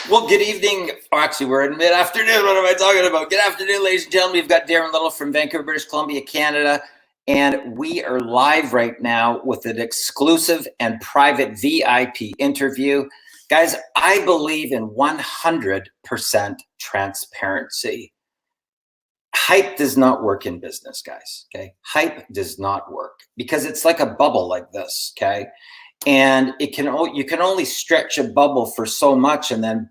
Well, good evening. Oh, actually, we're in mid-afternoon. What am I talking about? Good afternoon, ladies and gentlemen. We've got Darren Little from Vancouver, British Columbia, Canada. And we are live right now with an exclusive and private VIP interview. Guys, I believe in 100% transparency. Hype does not work in business, guys, okay? Hype does not work because it's like a bubble like this, okay? And you can only stretch a bubble for so much, and then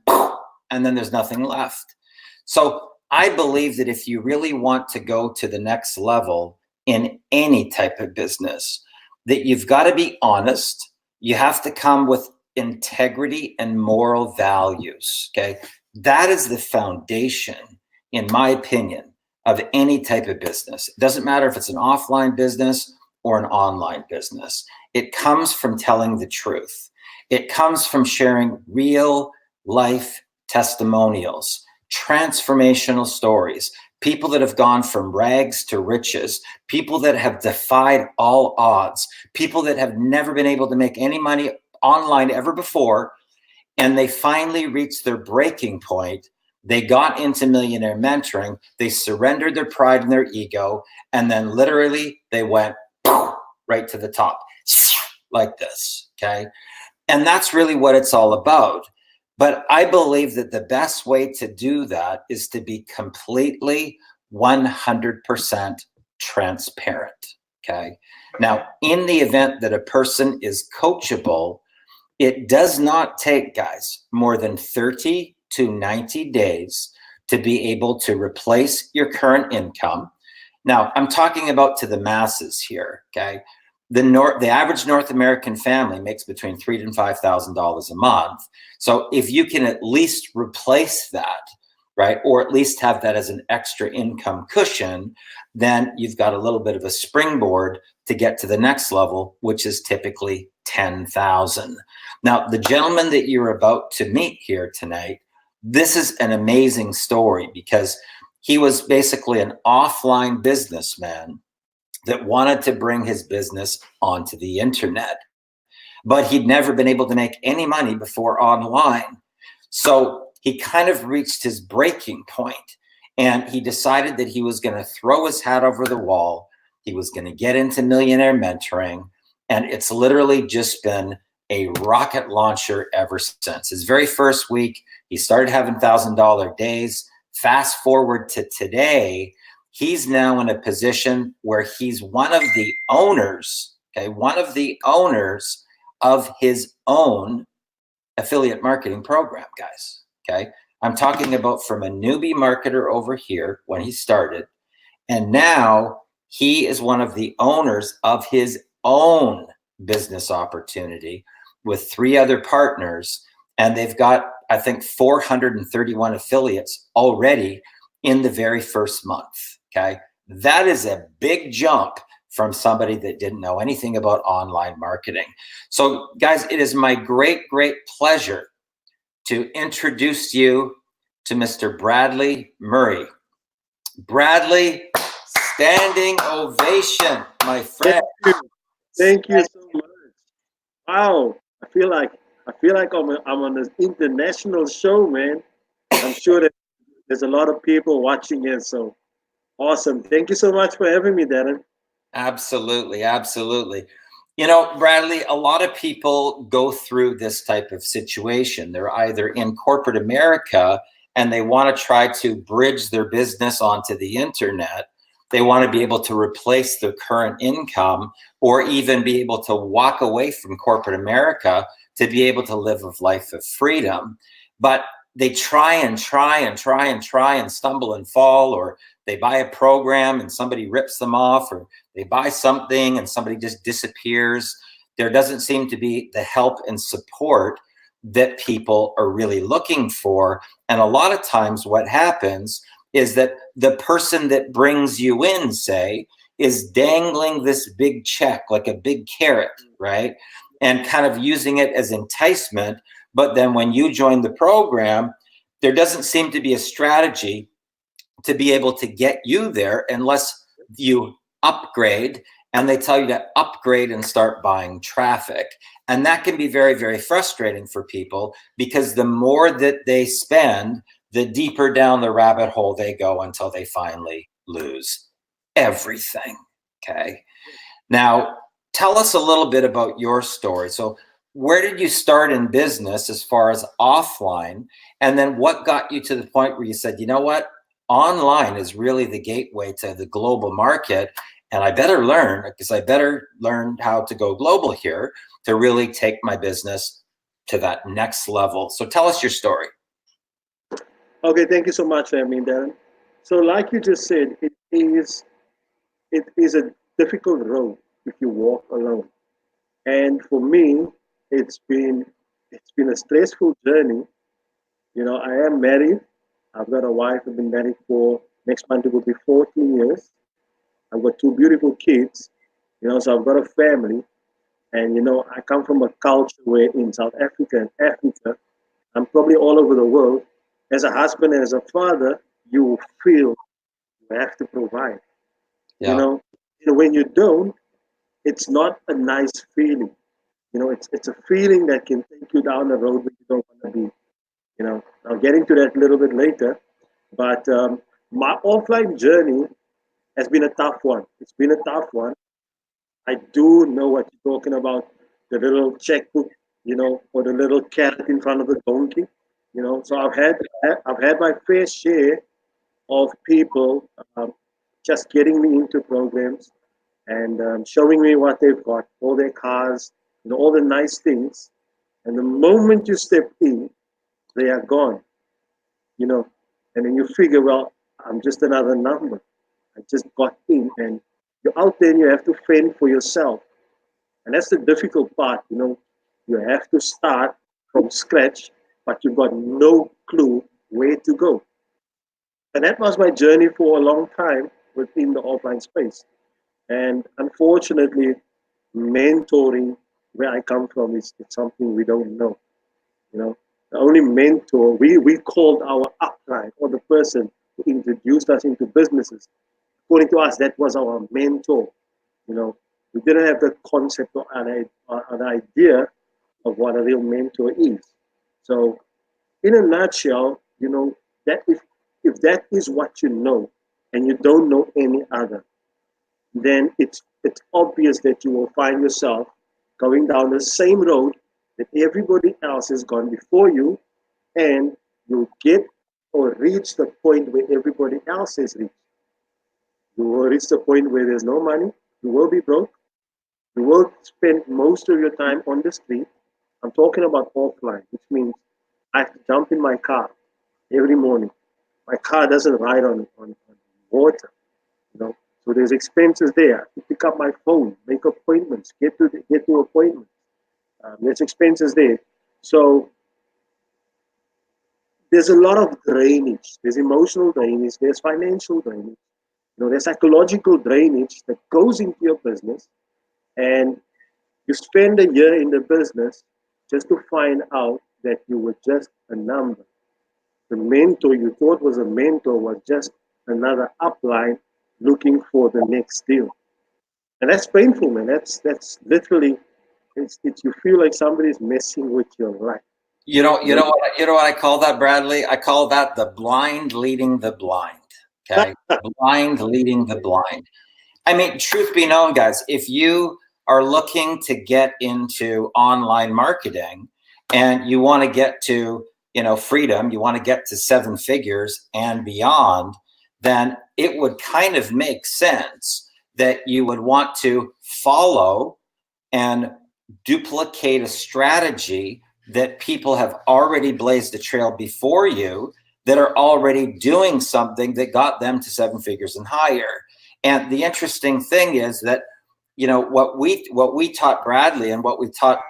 there's nothing left. So I believe that if you really want to go to the next level in any type of business, that you've got to be honest. You have to come with integrity and moral values. Okay, that is the foundation, in my opinion, of any type of business. It doesn't matter if it's an offline business or an online business. It comes from telling the truth. It comes from sharing real life testimonials, transformational stories, people that have gone from rags to riches, people that have defied all odds, people that have never been able to make any money online ever before, and they finally reached their breaking point. They got into Millionaire Mentoring, they surrendered their pride and their ego, and then literally they went right to the top, like this, okay? And that's really what it's all about. But I believe that the best way to do that is to be completely 100% transparent, okay? Now, in the event that a person is coachable, it does not take, guys, more than 30 to 90 days to be able to replace your current income. Now, I'm talking about to the masses here, okay? The average North American family makes between $3,000 and $5,000 a month. So if you can at least replace that, right, or at least have that as an extra income cushion, then you've got a little bit of a springboard to get to the next level, which is typically 10,000. Now, the gentleman that you're about to meet here tonight, this is an amazing story because he was basically an offline businessman that wanted to bring his business onto the internet, but he'd never been able to make any money before online. So he kind of reached his breaking point, and he decided that he was going to throw his hat over the wall. He was going to get into Millionaire Mentoring, and it's literally just been a rocket launcher ever since. His very first week, he started having $1,000 days. Fast forward to today, he's now in a position where he's one of the owners, okay, one of the owners of his own affiliate marketing program, guys, okay? I'm talking about from a newbie marketer over here when he started, and now he is one of the owners of his own business opportunity with 3 other partners, and they've got, I think, 431 affiliates already in the very first month. Okay, that is a big jump from somebody that didn't know anything about online marketing. So, guys, it is my great pleasure to introduce you to Mr. Bradley Murray. Bradley, standing ovation, my friend. Thank you so much. Wow, I feel like I'm on this international show, man. I'm sure that there's a lot of people watching it, so awesome. Thank you so much for having me, Darren. Absolutely. You know, Bradley, a lot of people go through this type of situation. They're either in corporate America and they want to try to bridge their business onto the internet. They want to be able to replace their current income or even be able to walk away from corporate America to be able to live a life of freedom. But they try and stumble and fall, or they buy a program and somebody rips them off, or they buy something and somebody just disappears. There doesn't seem to be the help and support that people are really looking for. And a lot of times what happens is that the person that brings you in, say, is dangling this big check, like a big carrot, right? And kind of using it as enticement. But then when you join the program, there doesn't seem to be a strategy to be able to get you there unless you upgrade and they tell you to upgrade and start buying traffic. And that can be very, very frustrating for people, because the more that they spend, the deeper down the rabbit hole they go until they finally lose everything. Okay. Now, tell us a little bit about your story. So, where did you start in business as far as offline? And then what got you to the point where you said, you know what? Online is really the gateway to the global market. And I better learn, because I better learn how to go global here to really take my business to that next level. So tell us your story. Okay, thank you so much, Darren. So, like you just said, it is a difficult road if you walk alone. And for me, it's been it's been a stressful journey. I am married. I've got a wife. I've been married for next month it will be 14 years. I've got two beautiful kids. So I've got a family. And I come from a culture where in South Africa and Africa, I'm probably all over the world. As a husband and as a father, you feel you have to provide. You Yeah. know, when you don't, it's not a nice feeling. It's a feeling that can take you down the road where you don't want to be. I'll get into that a little bit later. But my offline journey has been a tough one. It's been a tough one. I do know what you're talking about, the little checkbook, or the little carrot in front of the donkey. So I've had my fair share of people just getting me into programs and showing me what they've got, all their cars, all the nice things. And the moment you step in, they are gone. you know, and then you figure, well, I'm just another number. I just got in, and you're out there and you have to fend for yourself. And that's the difficult part. You have to start from scratch, but you've got no clue where to go. And that was my journey for a long time within the offline space. And unfortunately, mentoring, where I come from, is it's something we don't know. The only mentor we called our upline, or the person who introduced us into businesses. According to us, that was our mentor. You know, we didn't have the concept or an idea of what a real mentor is. So, in a nutshell, that if that is what you know, and you don't know any other, then it's obvious that you will find yourself going down the same road that everybody else has gone before you, and you get or reach the point where everybody else has reached. You will reach the point where there's no money, you will be broke, you will spend most of your time on the street. I'm talking about offline, which means I have to jump in my car every morning. My car doesn't ride on water, you know. So there's expenses there. To pick up my phone, make appointments, get to appointments. There's expenses there. So there's a lot of drainage. There's emotional drainage. There's financial drainage. There's psychological drainage that goes into your business, and you spend a year in the business just to find out that you were just a number. The mentor you thought was a mentor was just another upline looking for the next deal. And that's painful, man. That's literally, it's you feel like somebody's messing with your life. You know what I call that, Bradley? I call that the blind leading the blind. Okay, blind leading the blind. I mean, truth be known, guys, if you are looking to get into online marketing and you want to get to, freedom, you want to get to seven figures and beyond, then it would kind of make sense that you would want to follow and duplicate a strategy that people have already blazed a trail before you, that are already doing something that got them to seven figures and higher. And the interesting thing is that, what we taught Bradley, and what we taught,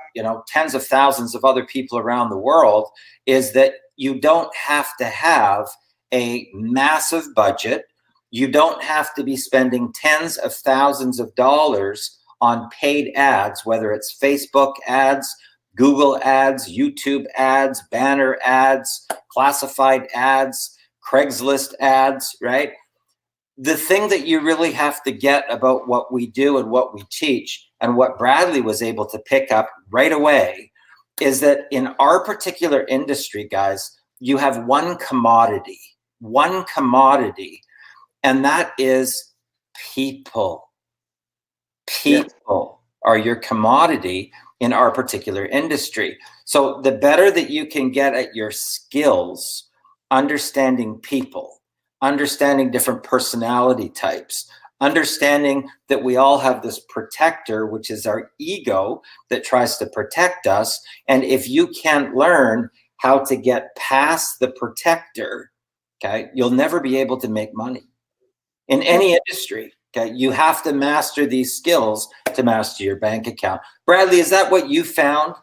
tens of thousands of other people around the world, is that you don't have to have a massive budget. You don't have to be spending tens of thousands of dollars on paid ads, whether it's Facebook ads, Google ads, YouTube ads, banner ads, classified ads, Craigslist ads, right? the thing that you really have to get about what we do and what we teach, and what Bradley was able to pick up right away, is that in our particular industry, guys, you have one commodity, and that is people. People are your commodity in our particular industry. So the better that you can get at your skills, understanding people, understanding different personality types, understanding that we all have this protector, which is our ego, that tries to protect us. And if you can't learn how to get past the protector, okay, you'll never be able to make money in any industry. Okay, you have to master these skills to master your bank account. Bradley, is that what you found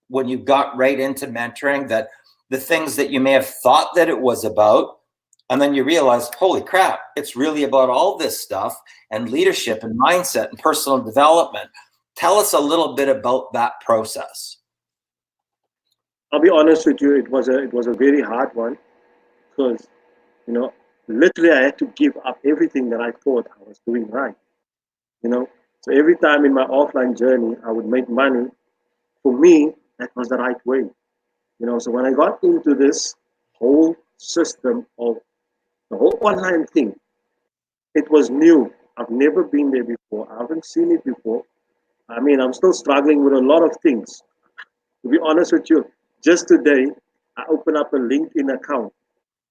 when you got right into mentoring, that the things that you may have thought that it was about, and then you realized, holy crap, it's really about all this stuff, and leadership and mindset and personal development? Tell us a little bit about that process. I'll be honest with you, it was a very hard one, because, you know, literally I had to give up everything that I thought I was doing right. You know, so every time in my offline journey I would make money, for me that was the right way. You know, so when I got into this whole system of the whole online thing, it was new. I've never been there before. I haven't seen it before. I mean, I'm still struggling with a lot of things. To be honest with you, just today I opened up a LinkedIn account,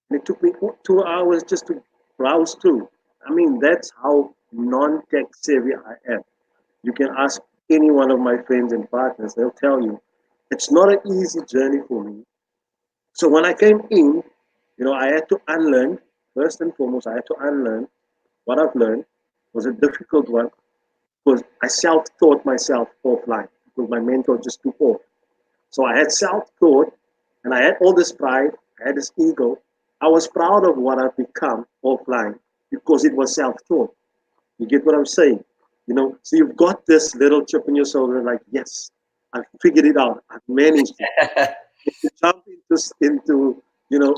and it took me 2 hours just to browse through. I mean, that's how non-tech savvy I am. You can ask any one of my friends and partners, they'll tell you it's not an easy journey for me. So when I came in, you know, I had to unlearn, first and foremost, I had to unlearn what I've learned. It was a difficult one, because I self-taught myself offline, because my mentor just took off. So I had self-taught, and I had all this pride, I had this ego. I was proud of what I've become offline because it was self-taught. You get what I'm saying? You know, so you've got this little chip in your shoulder, like, yes, I've figured it out. I've managed it. You jump into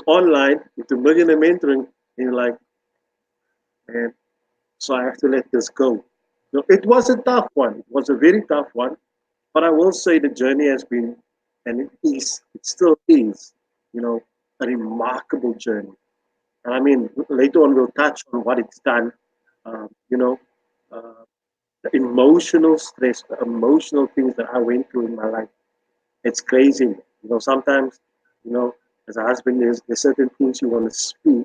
online, into millionaire mentoring, and you're like, man, so I have to let this go. It was a tough one. It was a very tough one. But I will say the journey has been, and it still is, a remarkable journey. And I mean, later on we'll touch on what it's done. Um, you know, uh, the emotional stress, the emotional things that I went through in my life. It's crazy. Sometimes, as a husband, there's certain things you want to speak,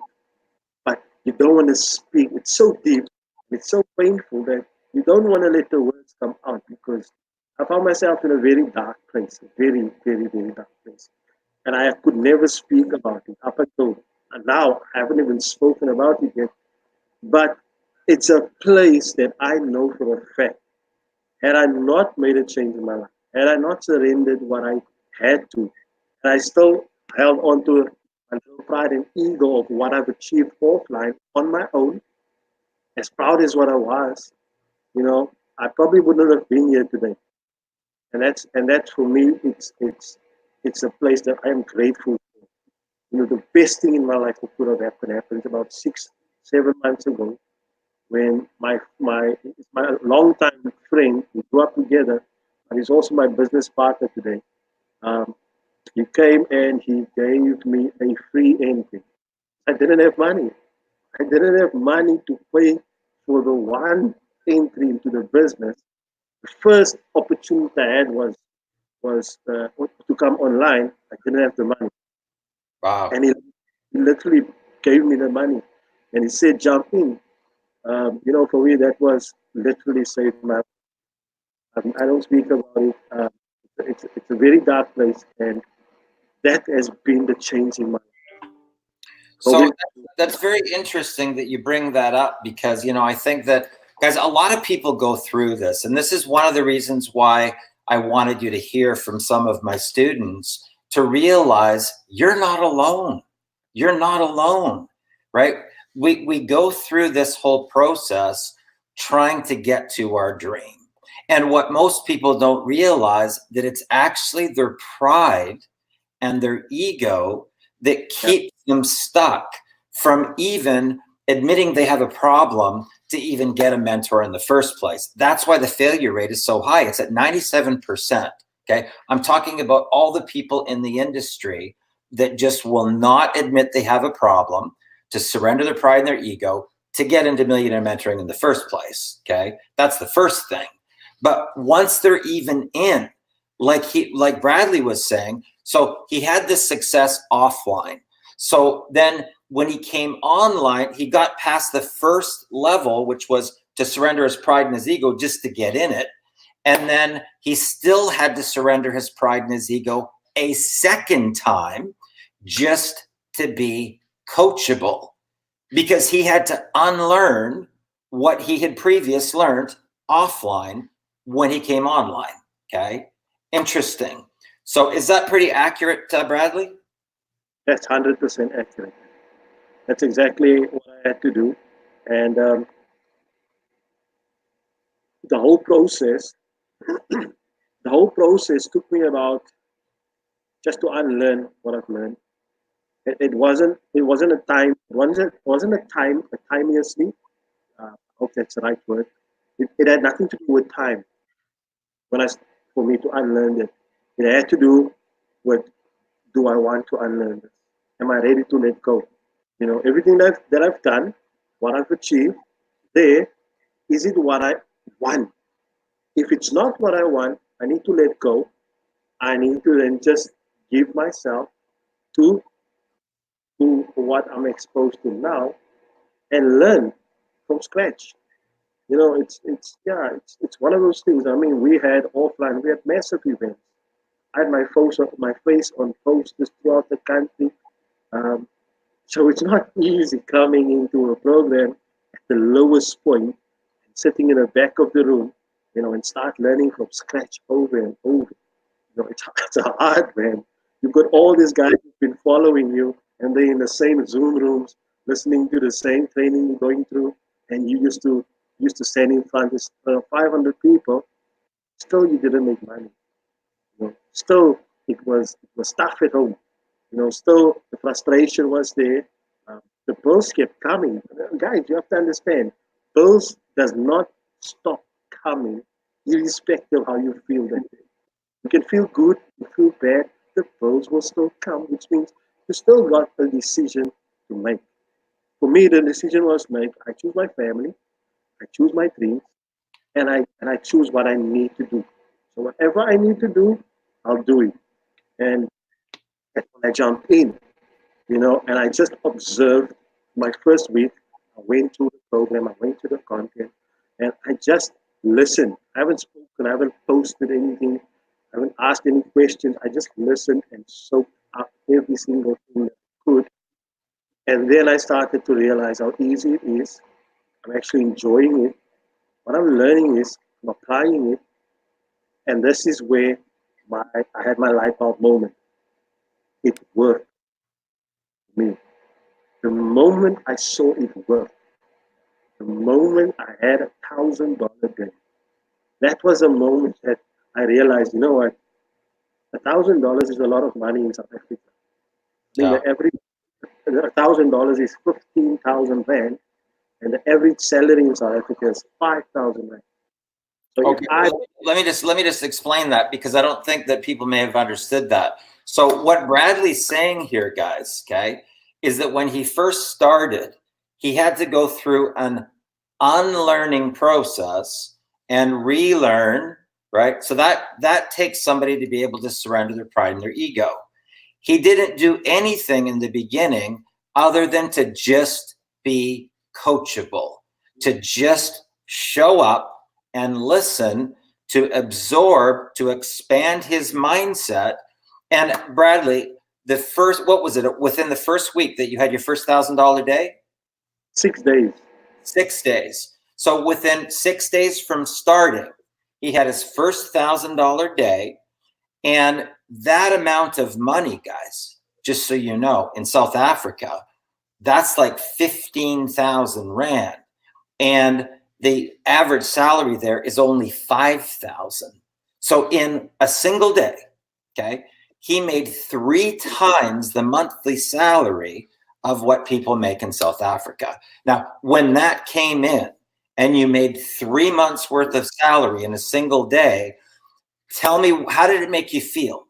but you don't want to speak. It's so deep, it's so painful that you don't want to let the words come out, because I found myself in a very dark place, a very, very, very dark place. And I could never speak about it up until now. I haven't even spoken about it yet. But it's a place that I know for a fact, had I not made a change in my life, had I not surrendered what I had to, and I still held on to a little pride and ego of what I've achieved offline on my own, as proud as what I was, I probably wouldn't have been here today. And that's for me, it's a place that I am grateful for. The best thing in my life that could have happened about 6, 7 months ago, when my longtime friend, we grew up together, and he's also my business partner today. Um, he came and he gave me a free entry. I didn't have money. I didn't have money to pay for the one entry into the business. The first opportunity I had was to come online. I didn't have the money. Wow. And he literally gave me the money, and he said, "Jump in." For me, that was literally saved my life. I don't speak about it. It's a very dark place, and that has been the change in my life. So that's very interesting that you bring that up, because, I think that, guys, a lot of people go through this. And this is one of the reasons why I wanted you to hear from some of my students, to realize you're not alone. You're not alone, right? We go through this whole process trying to get to our dream. And what most people don't realize, that it's actually their pride and their ego that keeps them stuck from even admitting they have a problem to even get a mentor in the first place. That's why the failure rate is so high. It's at 97%. Okay. I'm talking about all the people in the industry that just will not admit they have a problem, to surrender their pride and their ego, to get into millionaire mentoring in the first place. Okay. That's the first thing. But once they're even in, like Bradley was saying, so he had this success offline. So then when he came online, he got past the first level, which was to surrender his pride and his ego just to get in it. And then he still had to surrender his pride and his ego a second time just to be coachable, because he had to unlearn what he had previously learned offline when he came online. Okay. Interesting. So is that pretty accurate, Bradley? That's 100% accurate. That's exactly what I had to do. And the whole process, the whole process took me about just to unlearn what I've learned. It wasn't a timelessly. I hope that's the right word. It had nothing to do with time. When I For me to unlearn it, it had to do with, do I want to unlearn this? Am I ready to let go? You know, everything that I've done, what I've achieved, there, is it what I want? If it's not what I want, I need to let go. I need to then just give myself to what I'm exposed to now and learn from scratch. You know, it's one of those things. I mean, we had massive events. I had my face on posters throughout the country. Um, so it's not easy coming into a program at the lowest point, sitting in the back of the room, you know, and start learning from scratch over and over. You know, it's hard, man. You've got all these guys who've been following you, and they're in the same Zoom rooms, listening to the same training you're going through, and you used to stand in front of 500 people. Still, you didn't make money. You know, still, it was tough at home. You know, still the frustration was there. The bills kept coming. Guys, you have to understand, bills does not stop coming, irrespective of how you feel that day. You can feel good, you feel bad, the bills will still come, which means you still got a decision to make. For me, the decision was made. I choose my family, I choose my dreams, and I choose what I need to do. So whatever I need to do, I'll do it. And when I jumped in, you know, and I just observed my first week. I went through the program, I went to the content, and I just listened. I haven't spoken, I haven't posted anything, I haven't asked any questions. I just listened and soaked up every single thing that I could. And then I started to realize how easy it is. I'm actually enjoying it. What I'm learning is I'm applying it, and this is where I had my light bulb moment. It worked for me. The moment I saw it work, the moment I had $1,000 day, that was a moment that I realized, you know what, $1,000 is a lot of money in South Africa. I mean, Yeah. the average $1,000 is 15,000 rand, and the average salary in South Africa is 5,000 rand. So Okay. Let me just explain that, because I don't think that people may have understood that. So what Bradley's saying here, guys, okay, is that when he first started, he had to go through an unlearning process and relearn, right? So that takes somebody to be able to surrender their pride and their ego. He didn't do anything in the beginning other than to just be coachable, to just show up and listen, to absorb, to expand his mindset. And Bradley, what was it, within the first week that you had your first $1,000 day? 6 days. 6 days. So within 6 days from starting, he had his first $1,000 day. And that amount of money, guys, just so you know, in South Africa, that's like 15,000 Rand. And the average salary there is only 5,000. So in a single day, okay, he made 3 times the monthly salary of what people make in South Africa. Now, when that came in and you made 3 months worth of salary in a single day, tell me, how did it make you feel?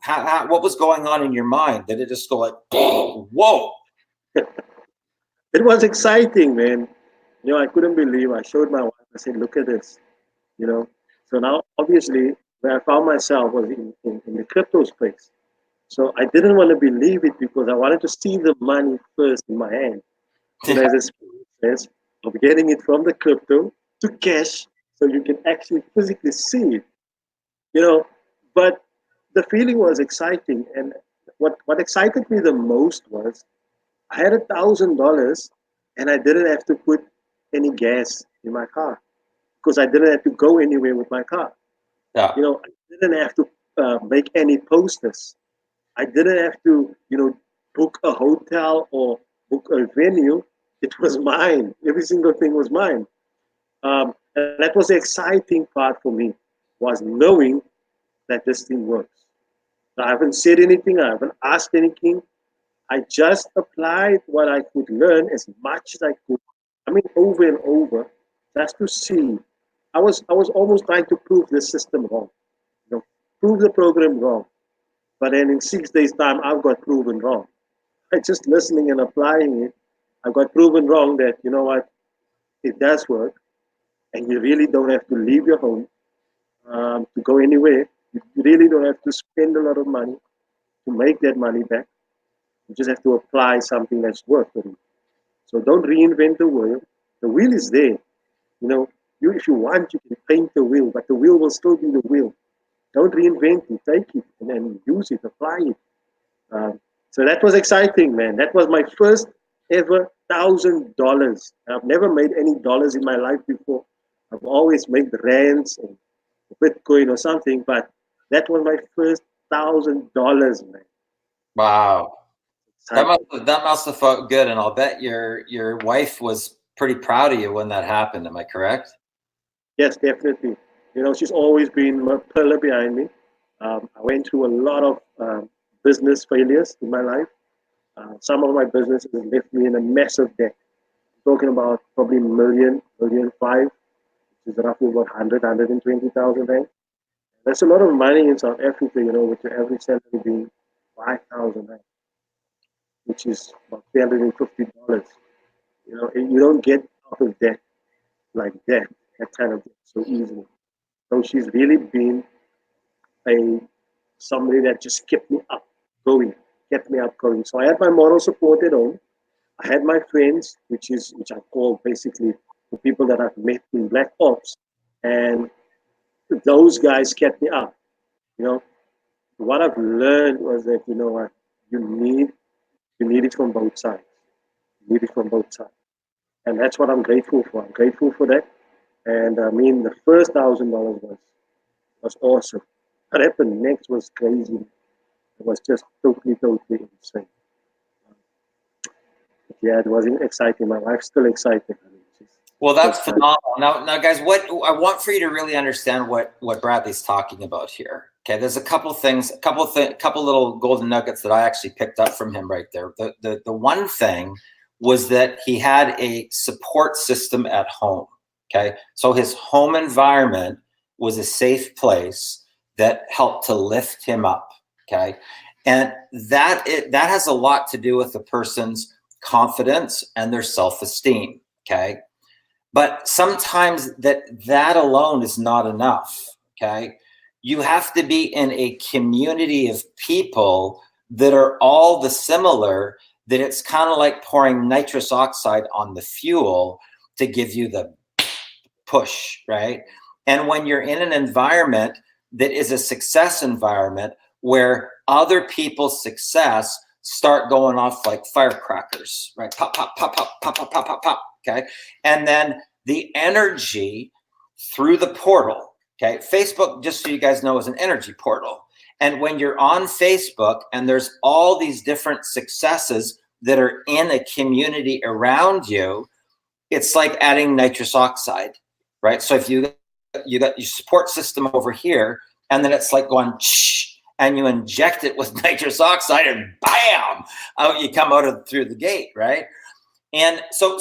What was going on in your mind? Did it just go like, whoa? It was exciting, man. I couldn't believe. I showed my wife. I said, "Look at this." So now, obviously, where I found myself was in the crypto space. So I didn't want to believe it because I wanted to see the money first in my hand. There's a process of getting it from the crypto to cash, so you can actually physically see it. You know, but the feeling was exciting, and what excited me the most was I had $1,000, and I didn't have to put any gas in my car because I didn't have to go anywhere with my car. Yeah. I didn't have to make any posters. I didn't have to, book a hotel or book a venue. It was mine. Every single thing was mine. And that was the exciting part for me, was knowing that this thing works. I haven't said anything. I haven't asked anything. I just applied what I could learn as much as I could. I mean, over and over, just to see. I was almost trying to prove the system wrong, prove the program wrong. But then in 6 days' time, I've got proven wrong. By just listening and applying it, I got proven wrong that, it does work. And you really don't have to leave your home to go anywhere. You really don't have to spend a lot of money to make that money back. You just have to apply something that's worked for you. So don't reinvent the wheel. The wheel is there. If you want, you can paint the wheel, but the wheel will still be the wheel. Don't reinvent it. Take it and then use it, apply it. So that was exciting, man. That was my first ever $1,000. I've never made any dollars in my life before. I've always made rands and Bitcoin or something, but that was my first $1,000, man. Wow. That must have felt good, and I'll bet your wife was pretty proud of you when that happened. Am I correct? Yes, definitely. She's always been a pillar behind me. I went through a lot of business failures in my life. Some of my businesses left me in a massive debt. I'm talking about probably million five, which is roughly about 120,000 rand. That's a lot of money in South Africa, with your average salary being 5,000 rand, which is about $350. You don't get out of debt like that kind of debt so easily. So she's really been a somebody that just kept me up going, kept me up going. So I had my moral support at home. I had my friends, which I call basically the people that I've met in Black Ops, and those guys kept me up. What I've learned was that what you need it from both sides. You need it from both sides, and that's what I'm grateful for. I'm grateful for that. And I mean, the first $1,000 was awesome. What happened next was crazy. It was just totally insane. Yeah, it was exciting. My wife's still excited. Well, that's phenomenal. Now, guys, what I want for you to really understand what Bradley's talking about here. Okay, there's a couple things, a couple little golden nuggets that I actually picked up from him right there. The one thing was that he had a support system at home. Okay, so his home environment was a safe place that helped to lift him up. Okay, and that has a lot to do with the person's confidence and their self-esteem. Okay. But sometimes that alone is not enough, okay? You have to be in a community of people that are all the similar, that it's kind of like pouring nitrous oxide on the fuel to give you the push, right? And when you're in an environment that is a success environment where other people's success start going off like firecrackers, right? Pop, pop, pop, pop, pop, pop, pop, pop, pop. Okay. And then the energy through the portal. Okay. Facebook, just so you guys know, is an energy portal. And when you're on Facebook and there's all these different successes that are in a community around you, it's like adding nitrous oxide, right? So if you got your support system over here, and then it's like going, and you inject it with nitrous oxide, and bam, out you come out of through the gate, right? And so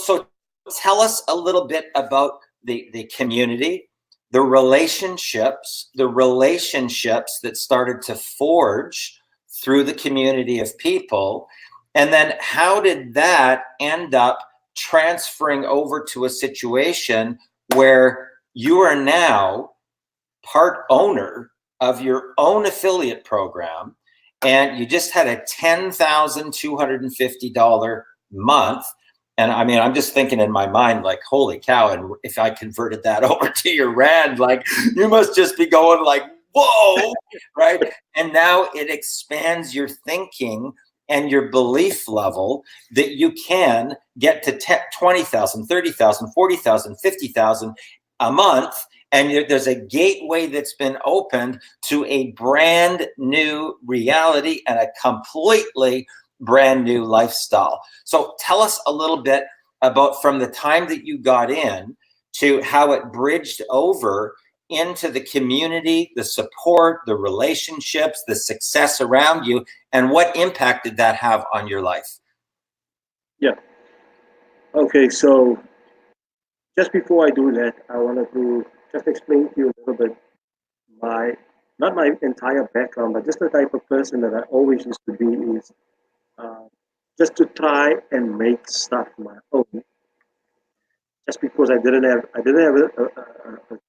tell us a little bit about the community, the relationships that started to forge through the community of people. And then how did that end up transferring over to a situation where you are now part owner of your own affiliate program, and you just had a $10,250 month. And I mean, I'm just thinking in my mind, like, holy cow. And if I converted that over to your rand, like, you must just be going like, whoa, right? And now it expands your thinking and your belief level that you can get to 20,000, 30,000, 40,000, 50,000 a month. And there's a gateway that's been opened to a brand new reality and a completely brand new lifestyle. So tell us a little bit about from the time that you got in to how it bridged over into the community, the support, the relationships, the success around you, and what impact did that have on your life? Yeah. Okay, so just before I do that, I wanted to just explain to you a little bit not my entire background, but just the type of person that I always used to be is uh, just to try and make stuff my own. Just because I didn't have a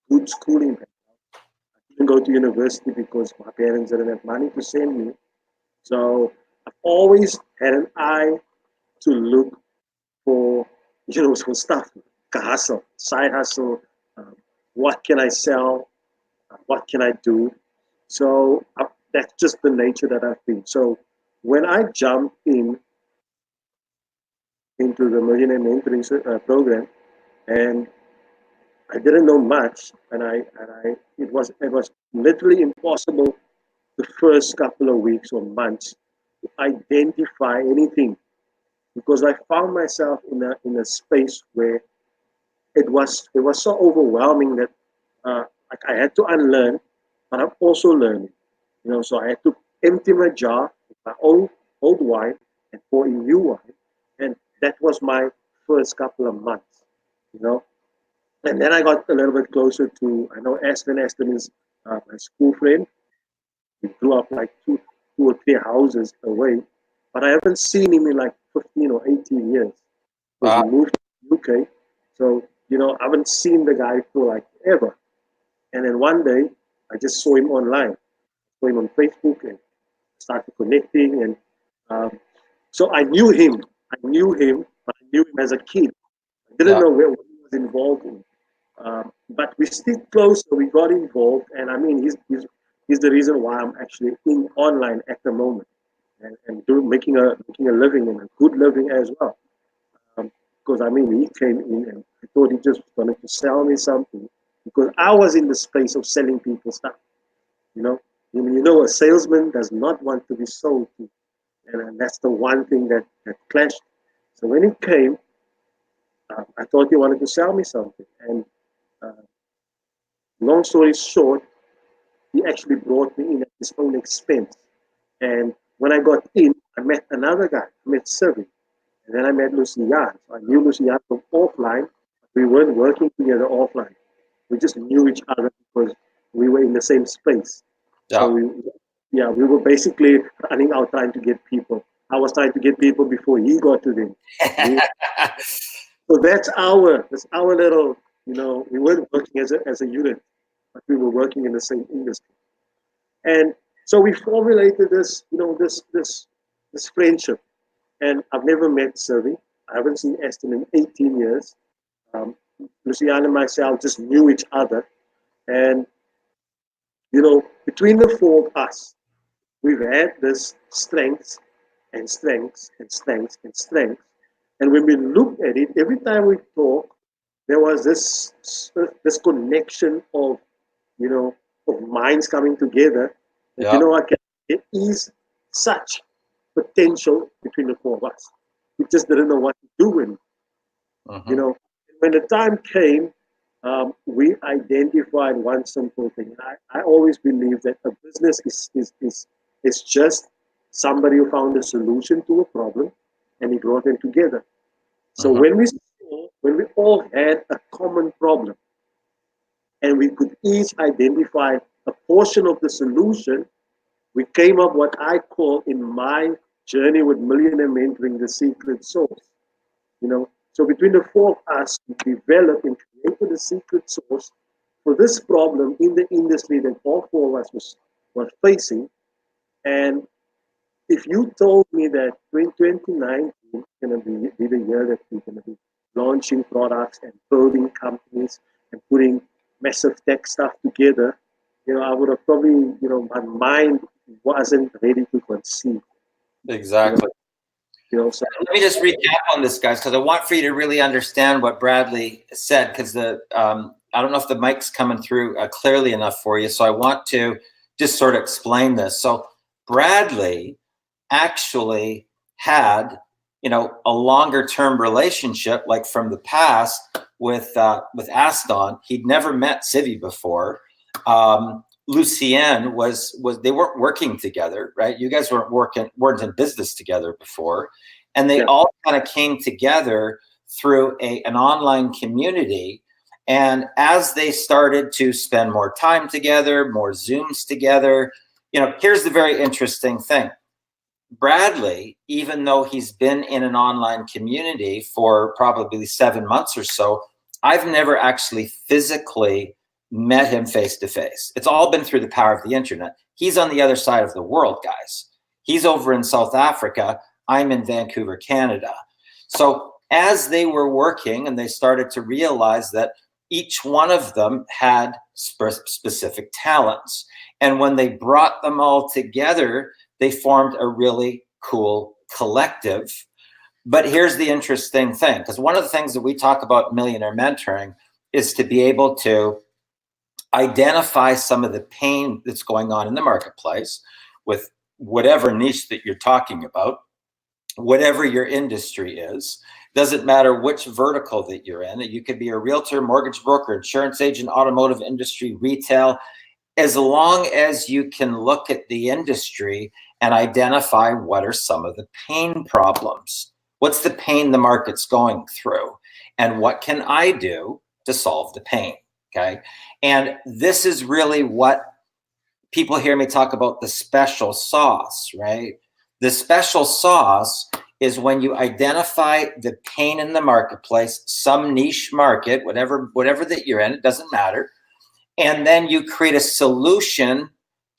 good schooling background. I didn't go to university because my parents didn't have money to send me. So I've always had an eye to look for, for stuff, hustle, side hustle. Um, what can I sell? What can I do? So that's just the nature that I've been. So when I jumped into the Millionaire Mentoring program, and I didn't know much, and it was literally impossible the first couple of weeks or months to identify anything because I found myself in a space where it was so overwhelming that like I had to unlearn, but I'm also learning. So I had to empty my jar with my old wine and pour in new wine, and that was my first couple of months. You know, and then I got a little bit closer to. I know Aston. Aston is my school friend. We grew up like two or three houses away, but I haven't seen him in like 15 or 18 years because he moved to UK. So, I haven't seen the guy for like ever. And then one day, I just saw him online, saw him on Facebook, and started connecting. And so I knew him. But I knew him as a kid. I didn't know what he was involved in. But we stick closer. We got involved, and I mean, he's the reason why I'm actually in online at the moment, and making a living and a good living as well. Because I mean, he came in and I thought he just wanted to sell me something because I was in the space of selling people stuff. You know, a salesman does not want to be sold to, and that's the one thing that clashed. So when he came, I thought he wanted to sell me something, and uh, long story short, he actually brought me in at his own expense. And when I got in, I met another guy. I met Sylvie. And then I met Lucian. So I knew Lucian from offline. We weren't working together offline. We just knew each other because we were in the same space. Yeah. So we were basically running out trying to get people. I was trying to get people before he got to them. So that's our little, we weren't working as a unit, but we were working in the same industry. And so we formulated this friendship. And I've never met Sylvie. I haven't seen Aston in 18 years. Luciana and myself just knew each other. And, between the four of us, we've had this strengths and strengths and strengths and strengths. And when we looked at it, every time we talk, there was this connection of, of minds coming together. That, there is such potential between the four of us. We just didn't know what to do with it. When the time came, we identified one simple thing. I always believe that a business It's just somebody who found a solution to a problem and he brought them together. So when we all had a common problem and we could each identify a portion of the solution, we came up what I call in my journey with Millionaire Mentoring the secret sauce. You know, so between the four of us, we developed and created a secret sauce for this problem in the industry that all four of us were facing. And if you told me that 2019 is going to be the year that we're going to be launching products and building companies and putting massive tech stuff together, you know, I would have probably, you know, my mind wasn't ready to conceive. Exactly. So let me just recap on this, guys, because I want for you to really understand what Bradley said, because I don't know if the mic's coming through clearly enough for you. So I want to just sort of explain this. So Bradley actually had, you know, a longer term relationship, like from the past with Aston. He'd never met Civi before. Lucien was they weren't working together, right? You guys weren't in business together before. And they all kind of came together through an online community. And as they started to spend more time together, more Zooms together, you know, here's the very interesting thing. Bradley, even though he's been in an online community for probably 7 months or so, I've never actually physically met him face to face. It's all been through the power of the internet. He's on the other side of the world, guys. He's over in South Africa. I'm in Vancouver, Canada. So as they were working and they started to realize that each one of them had specific talents. And when they brought them all together, they formed a really cool collective. But here's the interesting thing, because one of the things that we talk about Millionaire Mentoring is to be able to identify some of the pain that's going on in the marketplace with whatever niche that you're talking about, whatever your industry is. Doesn't matter which vertical that you're in. You could be a realtor, mortgage broker, insurance agent, automotive industry, retail. As long as you can look at the industry and identify what are some of the pain problems. What's the pain the market's going through? And what can I do to solve the pain? Okay. And this is really what people hear me talk about, the special sauce, right? The special sauce is when you identify the pain in the marketplace, some niche market, whatever that you're in, it doesn't matter. And then you create a solution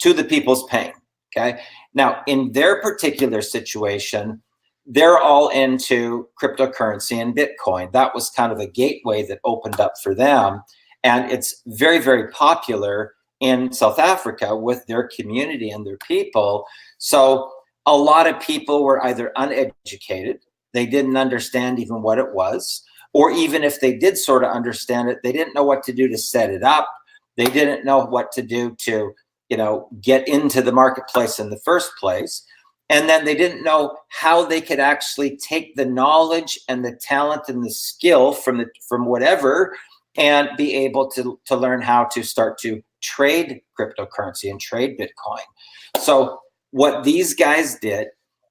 to the people's pain, okay? Now, in their particular situation, they're all into cryptocurrency and Bitcoin. That was kind of a gateway that opened up for them. And it's very, very popular in South Africa with their community and their people. So a lot of people were either uneducated, they didn't understand even what it was, or even if they did sort of understand it, they didn't know what to do to set it up. They didn't know what to do to, you know, get into the marketplace in the first place. And then they didn't know how they could actually take the knowledge and the talent and the skill from whatever and be able to learn how to start to trade cryptocurrency and trade Bitcoin. So what these guys did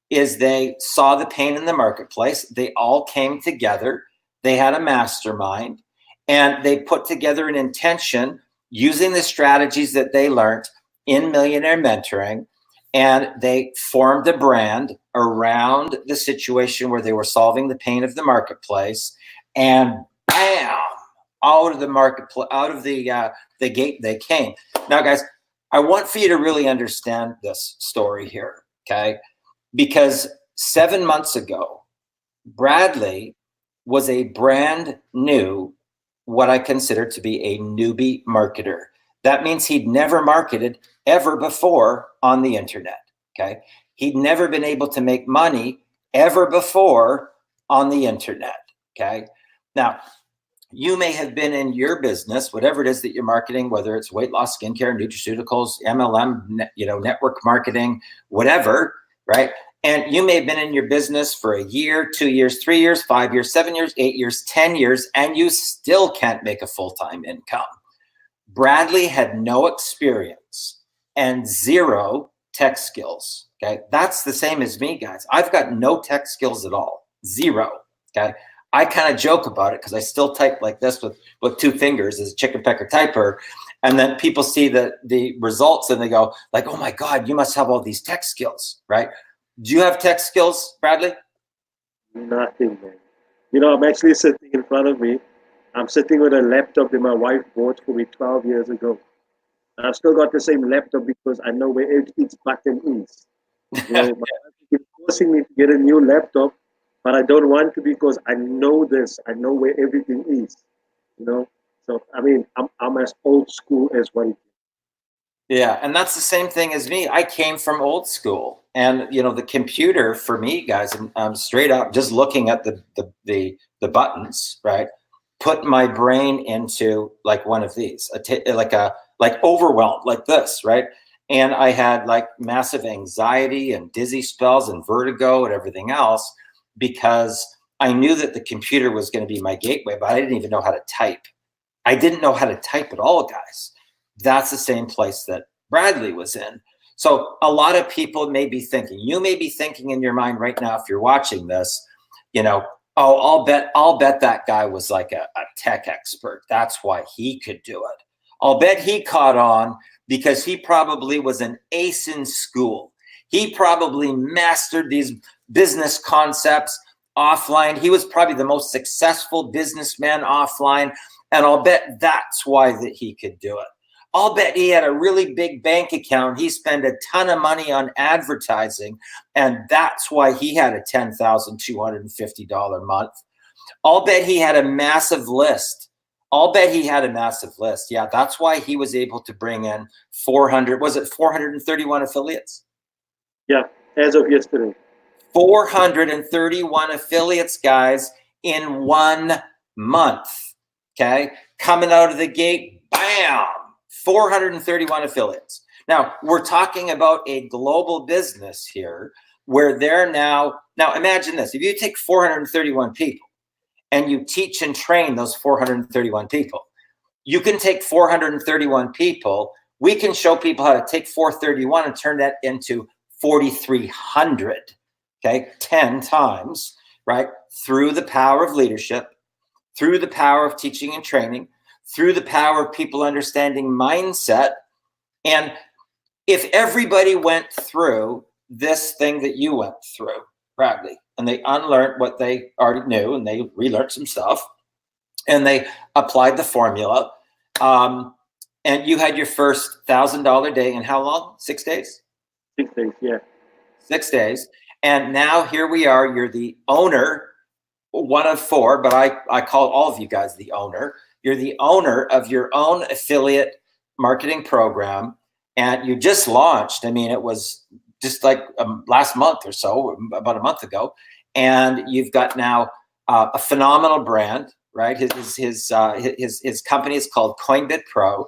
is they saw the pain in the marketplace. They all came together. They had a mastermind and they put together an intention using the strategies that they learned in Millionaire Mentoring. And they formed a brand around the situation where they were solving the pain of the marketplace. And bam, out of the marketplace, out of the gate they came. Now, guys, I want for you to really understand this story here, okay? Because 7 months ago, Bradley was a brand new, what I consider to be a newbie marketer. That means he'd never marketed ever before on the internet, okay? He'd never been able to make money ever before on the internet, okay? Now, you may have been in your business, whatever it is that you're marketing, whether it's weight loss, skincare, nutraceuticals, MLM, network marketing, whatever, right? And you may have been in your business for a year, 2 years, 3 years, 5 years, 7 years, 8 years, 10 years, and you still can't make a full-time income. Bradley had no experience and zero tech skills. Okay. That's the same as me, guys. I've got no tech skills at all. Zero. Okay. I kind of joke about it because I still type like this with two fingers as a chicken pecker typer. And then people see the results and they go like, oh my God, you must have all these tech skills, right? Do you have tech skills, Bradley? Nothing, man. You know, I'm actually sitting in front of me. I'm sitting with a laptop that my wife bought for me 12 years ago. I've still got the same laptop because I know where each button is. You know, my wife is forcing me to get a new laptop, but I don't want to because I know this. I know where everything is. You know, so I mean, I'm as old school as one. Yeah, and that's the same thing as me. I came from old school, and the computer for me, guys, I'm straight up just looking at the buttons, right? Put my brain into like one of these, like overwhelmed, like this, right? And I had like massive anxiety and dizzy spells and vertigo and everything else because I knew that the computer was going to be my gateway, but I didn't even know how to type. I didn't know how to type at all, guys. That's the same place that Bradley was in. So a lot of people may be thinking, you may be thinking in your mind right now, if you're watching this, oh, I'll bet that guy was like a tech expert. That's why he could do it. I'll bet he caught on because he probably was an ace in school. He probably mastered these business concepts offline. He was probably the most successful businessman offline. And I'll bet that's why that he could do it. I'll bet he had a really big bank account. He spent a ton of money on advertising, and that's why he had a $10,250 month. I'll bet he had a massive list. Yeah, that's why he was able to bring in 431 affiliates? Yeah, as of yesterday. 431 affiliates, guys, in 1 month. Okay. Coming out of the gate, bam, 431 affiliates. Now, we're talking about a global business here where they're now imagine this. If you take 431 people and you teach and train those 431 people, you can take 431 people. We can show people how to take 431 and turn that into 4,300. Okay, 10 times, right? Through the power of leadership, through the power of teaching and training, through the power of people understanding mindset. And if everybody went through this thing that you went through, Bradley, and they unlearned what they already knew and they relearned some stuff and they applied the formula, and you had your first $1,000 day in how long? 6 days? 6 days, yeah. 6 days. And now here we are. You're the owner, one of four, but I call all of you guys the owner. You're the owner of your own affiliate marketing program, and you just launched. I mean, it was just like last month or so, about a month ago, and you've got now a phenomenal brand, right? His company is called Coinbit Pro,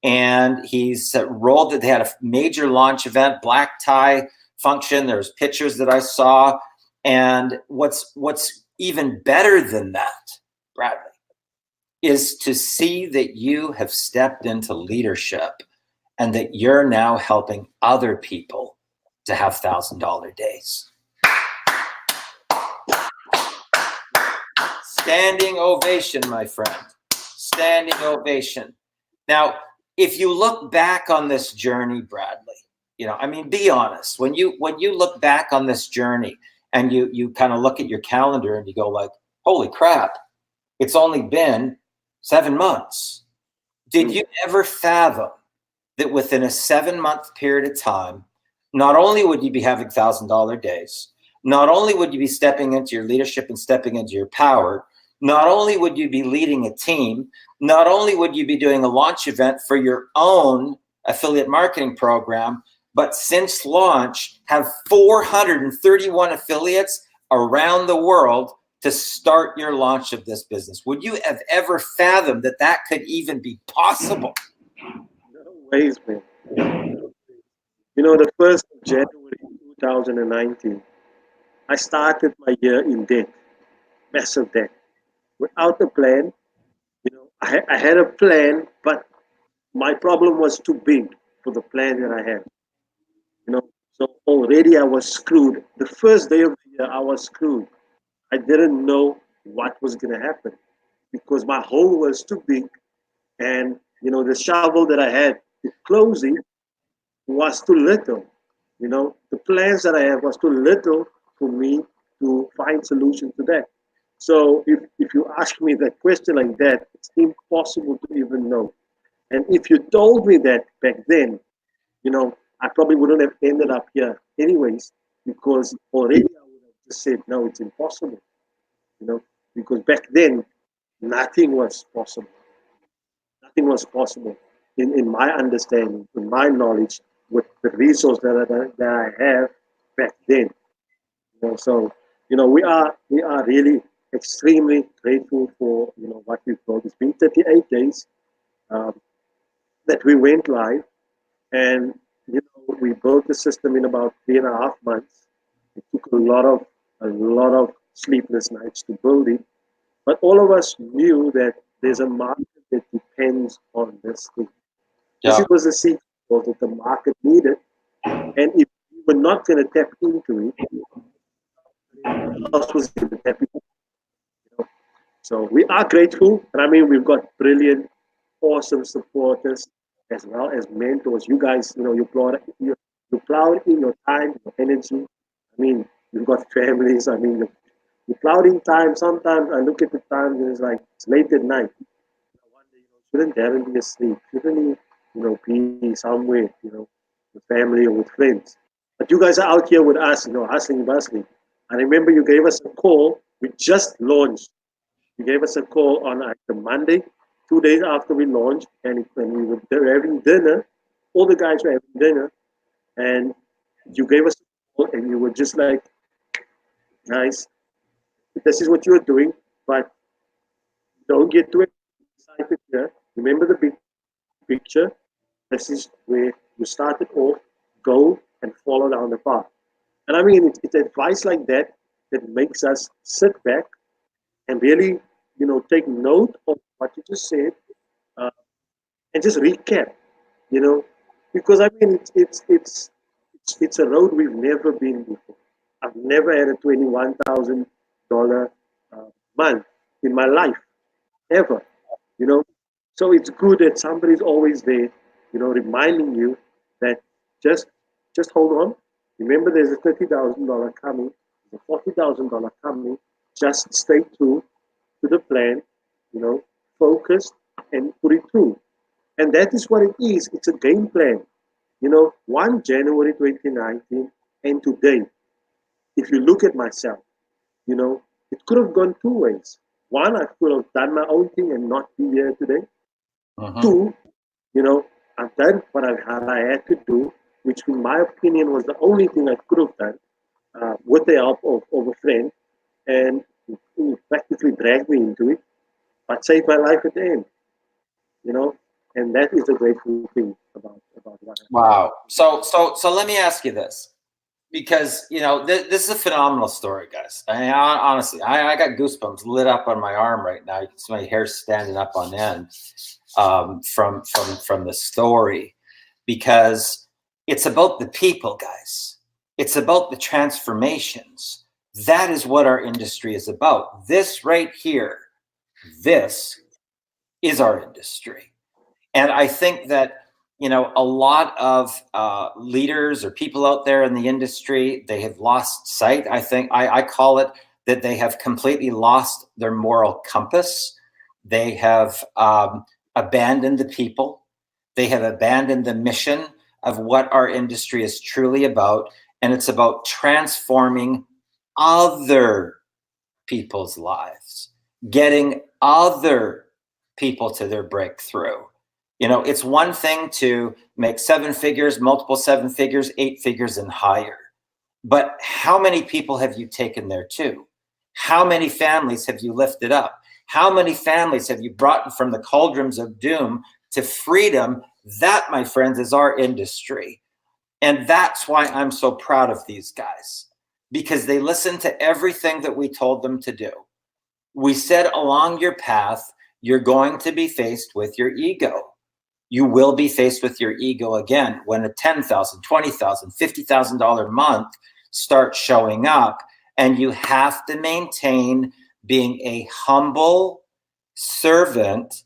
and he's rolled it. They had a major launch event, black tie function. There's pictures that I saw, and what's even better than that, Bradley, is to see that you have stepped into leadership and that you're now helping other people to have $1,000 days. Standing ovation, my friend. Standing ovation. Now, if you look back on this journey, Bradley, I mean, be honest. When you look back on this journey and you kind of look at your calendar and you go like, holy crap, it's only been 7 months. Did you ever fathom that within a 7-month period of time, not only would you be having $1,000 days, not only would you be stepping into your leadership and stepping into your power, not only would you be leading a team, not only would you be doing a launch event for your own affiliate marketing program, but since launch have 431 affiliates around the world to start your launch of this business. Would you have ever fathomed that that could even be possible? No ways, man. The 1st of January 2019, I started my year in debt, massive debt, without a plan. I had a plan, but my problem was too big for the plan that I had. you know. So already I was screwed. The first day of the year, I was screwed. I didn't know what was going to happen because my hole was too big, and the shovel that I had to close it was too little. The plans that I had was too little for me to find solution to that. So if you ask me that question like that, it's impossible to even know. And if you told me that back then, I probably wouldn't have ended up here anyways, because already I would have just said, no, it's impossible, you know, because back then nothing was possible. Nothing was possible in my understanding, in my knowledge, with the resource that I have back then. So we are really extremely grateful for what we've built. It's been 38 days um, that we went live, and we built the system in about 3.5 months. It took a lot of sleepless nights to build it, but all of us knew that there's a market that depends on this thing. This Yeah. was a secret that the market needed, and if we were not going to tap into it, who else was going to tap into it? So we are grateful, and I mean we've got brilliant, awesome supporters as well as mentors. You guys, you plowed in your time, your energy. I mean, you've got families. I mean, you plowed in time. Sometimes I look at the time and it's like it's late at night. I wonder, shouldn't Darren be asleep? Shouldn't he, be somewhere, with family or with friends? But you guys are out here with us, hustling, bustling. I remember you gave us a call. We just launched. You gave us a call on the Monday, 2 days after we launched, and when we were having dinner, all the guys were having dinner, and you gave us a call, and you were just like, guys, this is what you're doing, but don't get too excited here. Remember the big picture. This is where you started off. Go and follow down the path. And I mean, it's advice like that that makes us sit back and really, take note of what you just said, uh, and just recap, you know, because I mean, it's a road we've never been before. I've never had a $21,000 month in my life ever, you know. So it's good that somebody's always there, reminding you that just just hold on. Remember, there's a $30,000 coming, there's a $40,000 coming. Just stay true to the plan, focus and put it through. And that is what it is. It's a game plan. 1 January 2019 and today, if you look at myself, it could have gone two ways. One, I could have done my own thing and not be here today. Mhm. Two, I've done what I had to do, which in my opinion was the only thing I could have done with the help of a friend, and he practically dragged me into it, but saved my life at the end, you know, and that is a grateful thing about what happened. Wow. So let me ask you this, because this is a phenomenal story, guys. I mean, honestly, I got goosebumps lit up on my arm right now. You can see my hair standing up on end from the story, because it's about the people, guys. It's about the transformations. That is what our industry is about. This right here, this is our industry. And I think that, a lot of leaders or people out there in the industry, they have lost sight. I think I call it that they have completely lost their moral compass. They have abandoned the people. They have abandoned the mission of what our industry is truly about. And it's about transforming other people's lives, getting other people to their breakthrough. It's one thing to make 7 figures, multiple 7 figures, 8 figures, and higher. But how many people have you taken there to? How many families have you lifted up? How many families have you brought from the cauldrons of doom to freedom? That, my friends, is our industry. And that's why I'm so proud of these guys, because they listened to everything that we told them to do. We said, along your path, you're going to be faced with your ego. you will be faced with your ego again when a $10,000, $20,000, $50,000 month starts showing up, and you have to maintain being a humble servant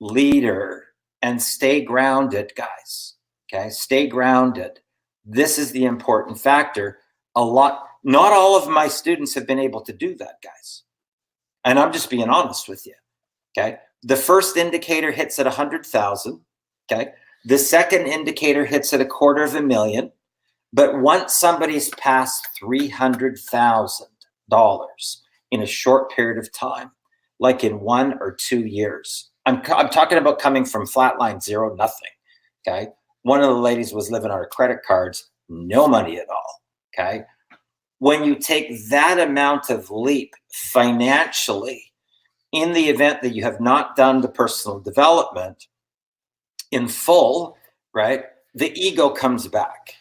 leader and stay grounded, guys. Okay, stay grounded. This is the important factor. Not all of my students have been able to do that, guys. And I'm just being honest with you. Okay. The first indicator hits at 100,000. Okay. The second indicator hits at $250,000. But once somebody's passed $300,000 in a short period of time, like in 1 or 2 years, I'm talking about coming from flatline, zero, nothing. Okay. One of the ladies was living on her credit cards, no money at all. Okay. When you take that amount of leap financially, in the event that you have not done the personal development in full, right, the ego comes back.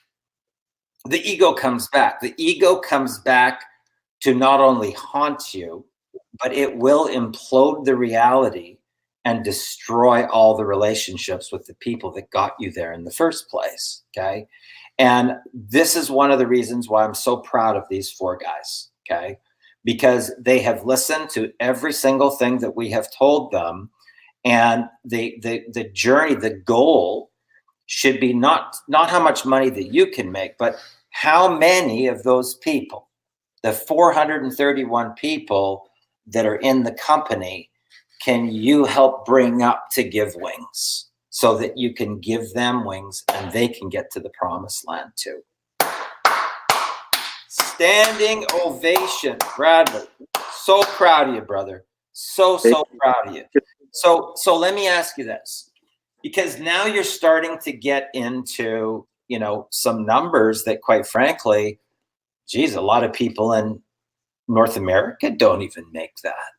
The ego comes back. The ego comes back to not only haunt you, but it will implode the reality and destroy all the relationships with the people that got you there in the first place, okay? And this is one of the reasons why I'm so proud of these 4 guys, okay? Because they have listened to every single thing that we have told them, and the journey, the goal should be not how much money that you can make, but how many of those people, the 431 people that are in the company, can you help bring up to give wings so that you can give them wings and they can get to the promised land too? Standing ovation, Bradley. So proud of you, brother. So proud of you. So let me ask you this, because now you're starting to get into, some numbers that, quite frankly, geez, a lot of people in North America don't even make that.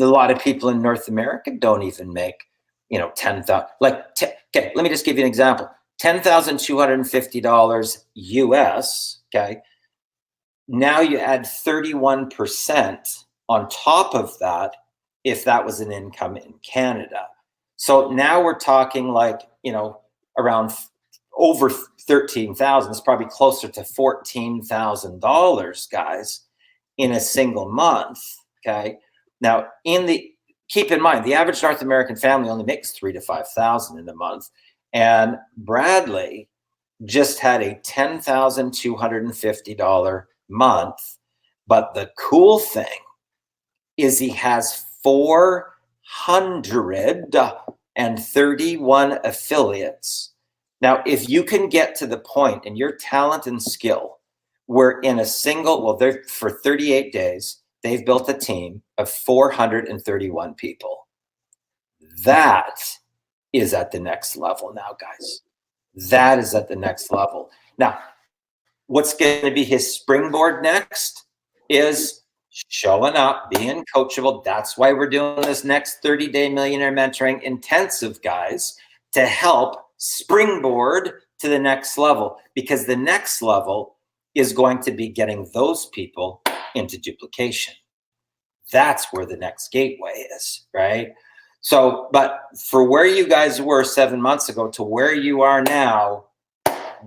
A lot of people in North America don't even make, 10,000. Okay, let me just give you an example. $10,250 US. Okay. Now you add 31% on top of that if that was an income in Canada. So now we're talking around over 13,000. It's probably closer to $14,000, guys, in a single month. Okay. Now, keep in mind, the average North American family only makes $3,000 to $5,000 in a month, and Bradley just had a $10,250 month. But the cool thing is he has 431 affiliates. Now, if you can get to the point in your talent and skill where in they're for 38 days, they've built a team of 431 people. That is at the next level now, guys. That is at the next level. Now, what's going to be his springboard next is showing up, being coachable. That's why we're doing this next 30-day Millionaire Mentoring Intensive, guys, to help springboard to the next level, because the next level is going to be getting those people into duplication. That's where the next gateway is, right? So, but for where you guys were 7 months ago to where you are now,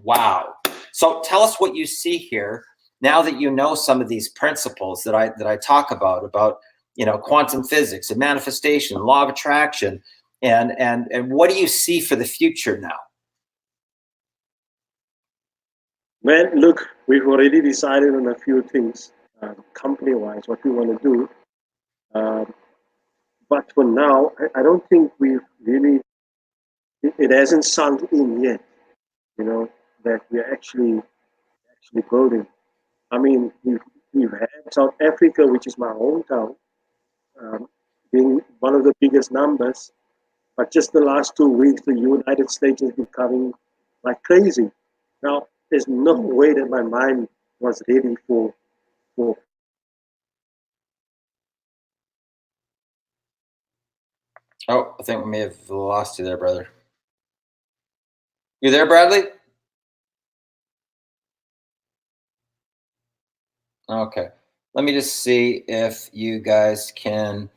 wow. So tell us what you see here now that you know some of these principles that I talk about quantum physics and manifestation, law of attraction, and what do you see for the future now? Man, look, we've already decided on a few things, company-wise, what we want to do. But for now, I don't think we've really, it hasn't sunk in yet, that we're actually building. I mean, we've had South Africa, which is my hometown, being one of the biggest numbers. But just the last 2 weeks, the United States is becoming like crazy. Now, there's no way that my mind was ready for. Oh, I think we may have lost you there, brother. You there, Bradley? Okay. Let me just see if you guys can.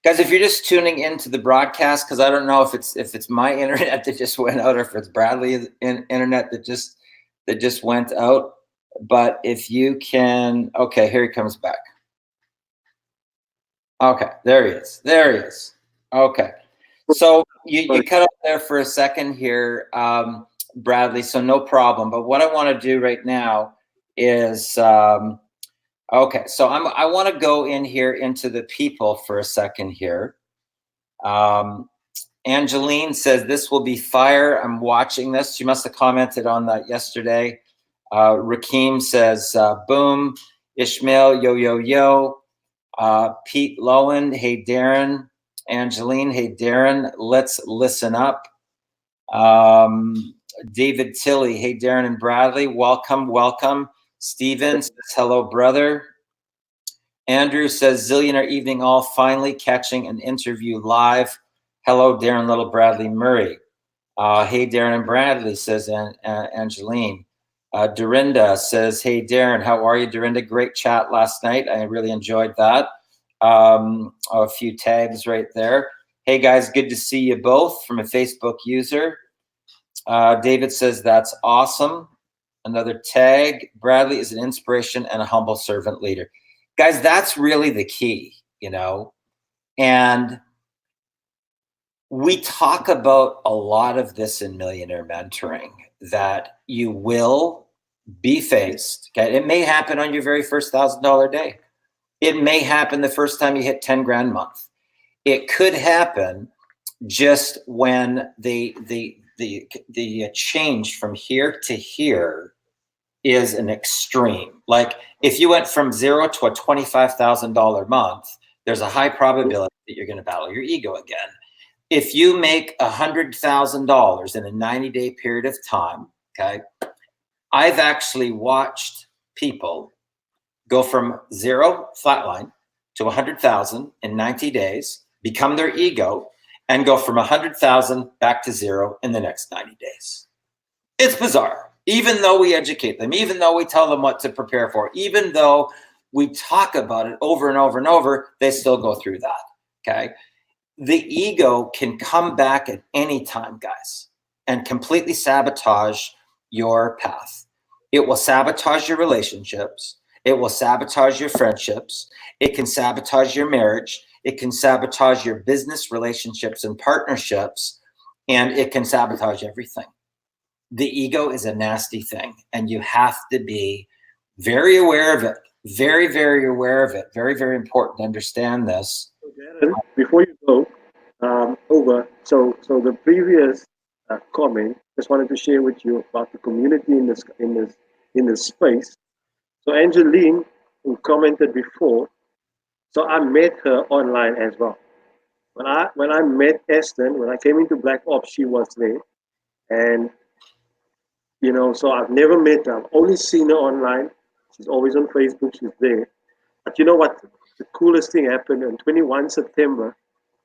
Guys, if you're just tuning into the broadcast, because I don't know if it's my internet that just went out or if it's Bradley's internet that just went out. But if you can, okay, here he comes back. Okay, there he is. There he is. Okay. So you cut off there for a second here, Bradley, so no problem. But what I want to do right now is, okay, so I want to go in here into the people for a second here. Angeline says, this will be fire. I'm watching this. She must have commented on that yesterday. Rakeem says, boom. Ishmael, yo, yo, yo. Pete Lowen, hey, Darren. Angeline, hey, Darren, let's listen up. David Tilley, hey, Darren and Bradley, welcome, welcome. Steven says, hello, brother. Andrew says, Zillionaire evening all, finally catching an interview live. Hello, Darren, little Bradley Murray. Hey, Darren and Bradley, says Angeline. Dorinda says, hey, Darren, how are you, Dorinda? Great chat last night. I really enjoyed that. A few tags right there. Hey, guys, good to see you both from a Facebook user. David says, that's awesome. Another tag. Bradley is an inspiration and a humble servant leader. Guys, that's really the key, you know. And we talk about a lot of this in Millionaire Mentoring, that you will be faced. Okay, it may happen on your very first $1,000 day. It may happen the first time you hit 10 grand a month. It could happen just when the change from here to here is an extreme. Like if you went from 0 to a $25,000 month, there's a high probability that you're going to battle your ego again. If you make $100,000 in a 90-day period of time, okay, I've actually watched people go from 0 flatline to 100,000 in 90 days, become their ego, and go from 100,000 back to 0 in the next 90 days. It's bizarre. Even though we educate them, even though we tell them what to prepare for, even though we talk about it over and over and over, they still go through that, okay? The ego can come back at any time, guys, and completely sabotage your path. It will sabotage your relationships. It will sabotage your friendships. It can sabotage your marriage. It can sabotage your business relationships and partnerships, and it can sabotage everything. The ego is a nasty thing, and you have to be very aware of it. Very, very aware of it. Very, very important to understand this. Darren, before you go over, so the previous comment, just wanted to share with you about the community in this space. So Angeline, who commented before, so I met her online as well. When I met Eston, when I came into Black Ops, she was there, and you know, so I've never met her. I've only seen her online. She's always on Facebook. She's there. But you know what? The coolest thing happened on 21 September.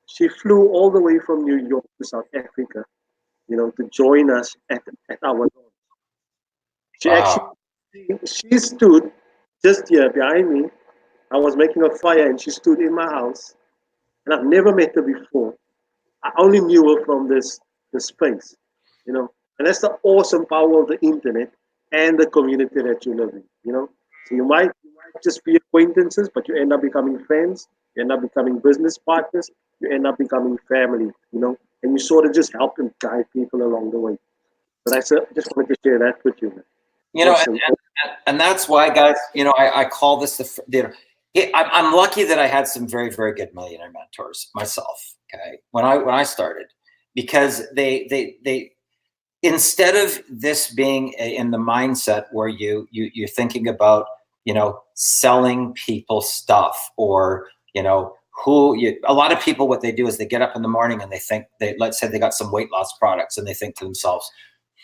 She flew all the way from New York to South Africa, you know, to join us at our launch. She actually stood just here behind me. I was making a fire and she stood in my house. And I've never met her before. I only knew her from this space, you know. And that's the awesome power of the internet and the community that you live in, you know. So you might just be acquaintances, but you end up becoming friends, you end up becoming business partners, you end up becoming family, you know, and you sort of just help and guide people along the way. But I just wanted to share that with you, man. You know, and that's why, guys, you know, I call this I'm lucky that I had some very, very good millionaire mentors myself, okay, when I started, because they instead of this being in the mindset where you're thinking about, you know, selling people stuff, or, you know, a lot of people, what they do is they get up in the morning and they think, let's say they got some weight loss products, and they think to themselves,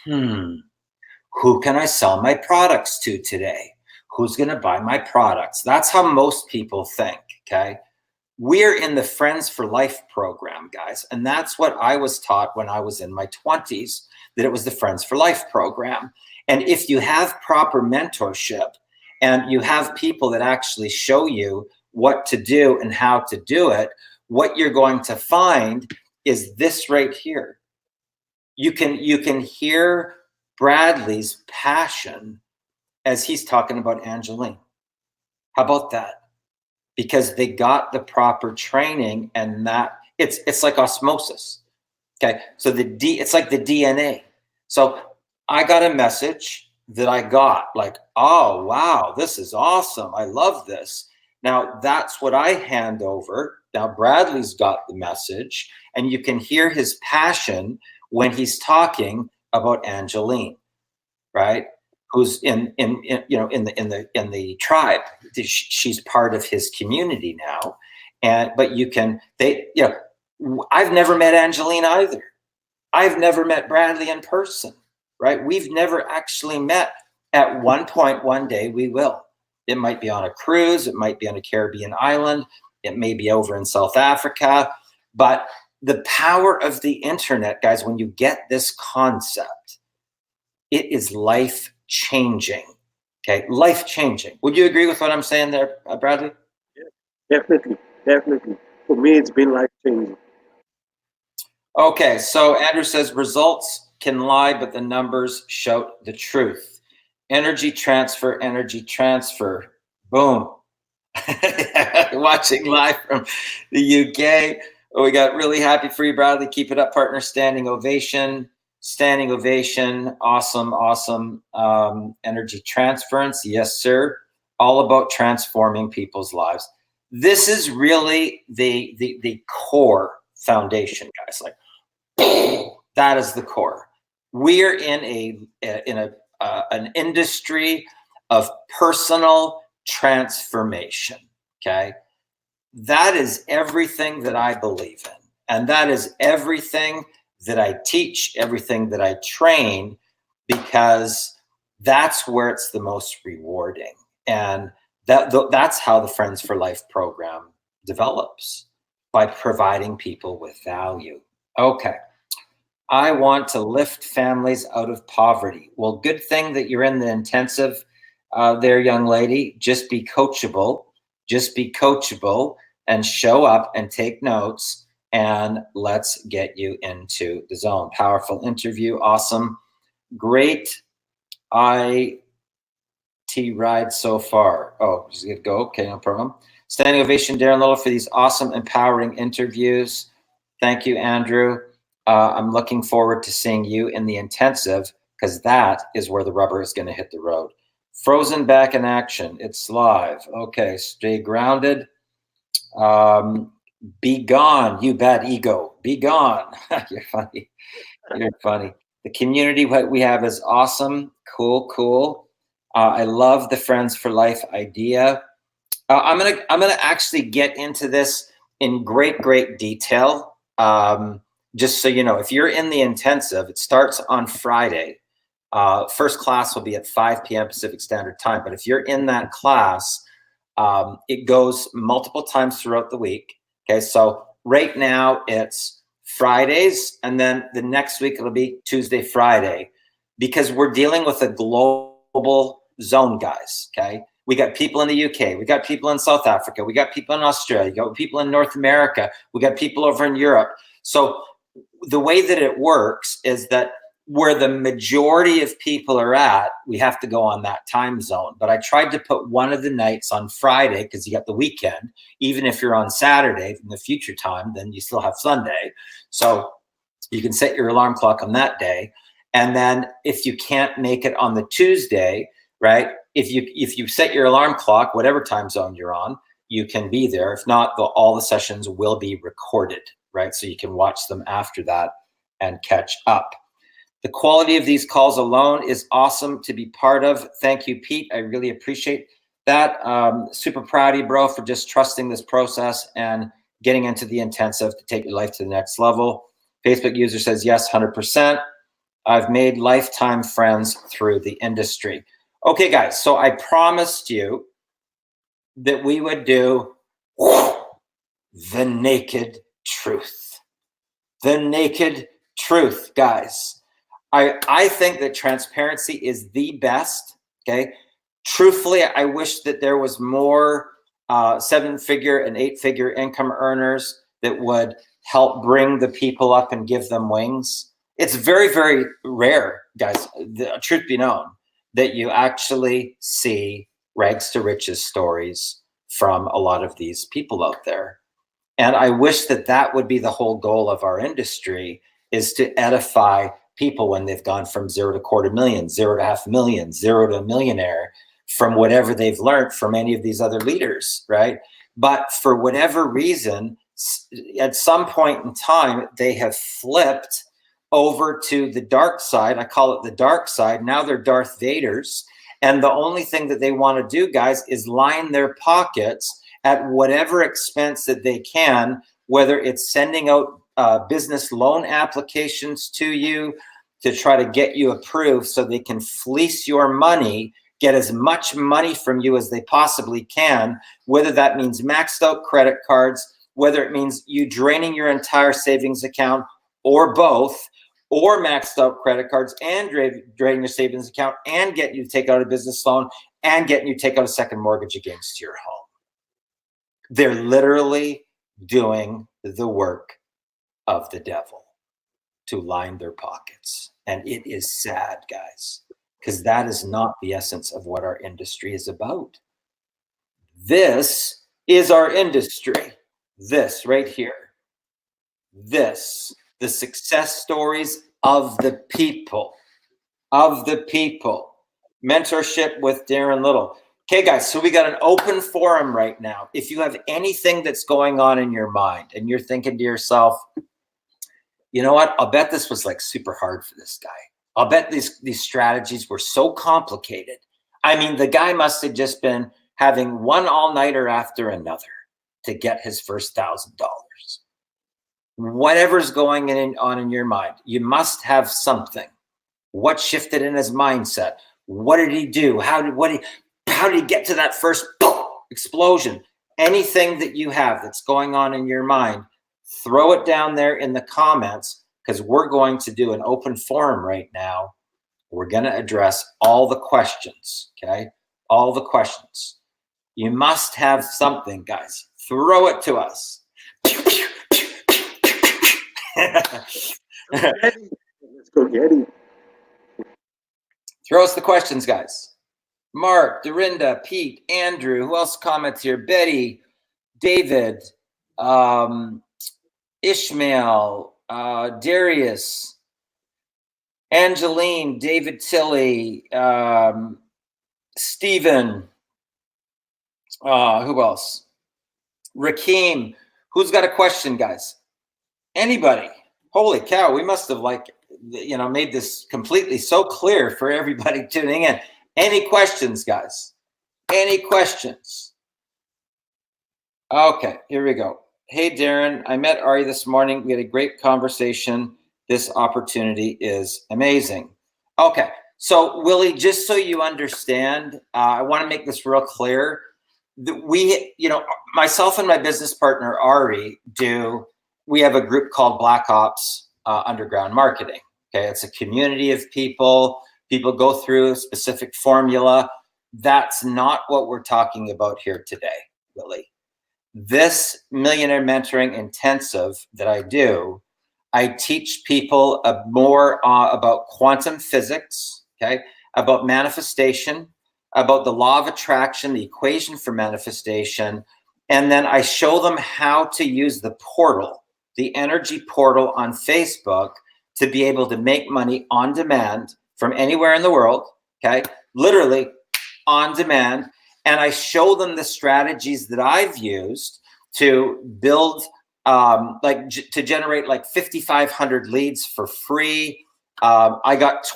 who can I sell my products to today? Who's going to buy my products? That's how most people think, okay? We're in the Friends for Life program, guys. And that's what I was taught when I was in my 20s, that it was the Friends for Life program. And if you have proper mentorship and you have people that actually show you what to do and how to do it, what you're going to find is this right here. You can hear Bradley's passion as he's talking about Angeline. How about that? Because they got the proper training, and that it's like osmosis. Okay, so it's like the DNA. So I got a message that I got like, oh wow, this is awesome. I love this. Now that's what I hand over. Now Bradley's got the message, and you can hear his passion when he's talking about Angeline, right? Who's in the tribe. She's part of his community now, but I've never met Angeline either. I've never met Bradley in person, right? We've never actually met. At one point, one day we will. It might be on a cruise. It might be on a Caribbean island. It may be over in South Africa. But the power of the internet, guys, when you get this concept, it is life-changing, okay? Life-changing. Would you agree with what I'm saying there, Bradley? Yeah, definitely. For me, it's been life-changing. Okay, so Andrew says results can lie, but the numbers shout the truth. Energy transfer. Boom. Watching live from the UK. Oh, we got really happy for you, Bradley. Keep it up, partner. Standing ovation. Awesome. Energy transference. Yes, sir. All about transforming people's lives. This is really the core foundation, guys. Like, that is the core. We're in an industry of personal transformation. Okay, that is everything that I believe in, and that is everything that I teach, everything that I train, because that's where it's the most rewarding, and that's how the Friends for Life program develops, by providing people with value. Okay. I want to lift families out of poverty. Well, good thing that you're in the intensive there, young lady. Just be coachable. And show up and take notes, and let's get you into the zone. Powerful interview. Awesome. Great IT ride so far. Oh, just get go. Okay, no problem. Standing ovation, Darren Little, for these awesome, empowering interviews. Thank you, Andrew. I'm looking forward to seeing you in the intensive, because that is where the rubber is going to hit the road. Frozen back in action. It's live. Okay, stay grounded. Be gone, you bad ego. Be gone. You're funny. The community what we have is awesome. Cool. I love the Friends for Life idea. I'm gonna actually get into this in great detail. Just so you know, if you're in the intensive, it starts on Friday. First class will be at 5 p.m. Pacific Standard Time. But if you're in that class, it goes multiple times throughout the week. Okay, so right now it's Fridays, and then the next week it'll be Tuesday, Friday, because we're dealing with a global zone, guys. Okay, we got people in the UK, we got people in South Africa, we got people in Australia, we got people in North America, we got people over in Europe. So the way that it works is that where the majority of people are at, we have to go on that time zone. But I tried to put one of the nights on Friday, because you got the weekend. Even if you're on Saturday in the future time, then you still have Sunday. So you can set your alarm clock on that day. And then if you can't make it on the Tuesday, right? If you set your alarm clock, whatever time zone you're on, you can be there. If not, all the sessions will be recorded, right? So you can watch them after that and catch up. The quality of these calls alone is awesome to be part of. Thank you, Pete. I really appreciate that. Super proud of you, bro, for just trusting this process and getting into the intensive to take your life to the next level. Facebook user says, yes, 100%. I've made lifetime friends through the industry. Okay, guys, so I promised you that we would do the naked truth. The naked truth, guys. I think that transparency is the best, okay? Truthfully, I wish that there was more 7-figure and 8-figure income earners that would help bring the people up and give them wings. It's very, very rare, guys, the truth be known, that you actually see rags to riches stories from a lot of these people out there. And I wish that that would be the whole goal of our industry, is to edify people when they've gone from 0 to $250,000, 0 to $500,000, 0 to a millionaire, from whatever they've learned from any of these other leaders, right? But for whatever reason, at some point in time, they have flipped over to the dark side. I call it the dark side. Now they're Darth Vaders. And the only thing that they want to do, guys, is line their pockets at whatever expense that they can, whether it's sending out business loan applications to you to try to get you approved so they can fleece your money, get as much money from you as they possibly can, whether that means maxed out credit cards, whether it means you draining your entire savings account, or both, or maxed out credit cards and draining your savings account and getting you to take out a business loan and getting you to take out a second mortgage against your home. They're literally doing the work of the devil to line their pockets. And it is sad, guys, because that is not the essence of what our industry is about. This is our industry. This right here. This, the success stories of the people. Mentorship with Darren Little. Okay, guys, so we got an open forum right now. If you have anything that's going on in your mind and you're thinking to yourself, you know what, I'll bet this was like super hard for this guy. I'll bet these strategies were so complicated. I mean, the guy must have just been having one all-nighter after another to get his first $1,000. Whatever's going on in your mind, you must have something. What shifted in his mindset? What did he do? How did he get to that first explosion? Anything that you have that's going on in your mind, throw it down there in the comments, because we're going to do an open forum right now. We're going to address all the questions, okay? All the questions. You must have something, guys. Throw it to us. Let's go get it. Throw us the questions, guys. Mark, Dorinda, Pete, Andrew, who else comments here? Betty, David, Ishmael, Darius, Angeline, David Tilley, Stephen, who else? Rakeem. Who's got a question, guys? Anybody? Holy cow, we must have made this completely so clear for everybody tuning in. Any questions, guys? Any questions? Okay, here we go. Hey, Darren, I met Ari this morning. We had a great conversation. This opportunity is amazing. Okay, so Willie, just so you understand, I want to make this real clear. Myself and my business partner, Ari, we have a group called Black Ops Underground Marketing. Okay, it's a community of people. People go through a specific formula. That's not what we're talking about here today, Willie. This Millionaire Mentoring Intensive that I do, I teach people more about quantum physics, okay, about manifestation, about the law of attraction, the equation for manifestation, and then I show them how to use the portal, the energy portal on Facebook, to be able to make money on demand from anywhere in the world, okay, literally on demand. And I show them the strategies that I've used to build, to generate like 5,500 leads for free. I got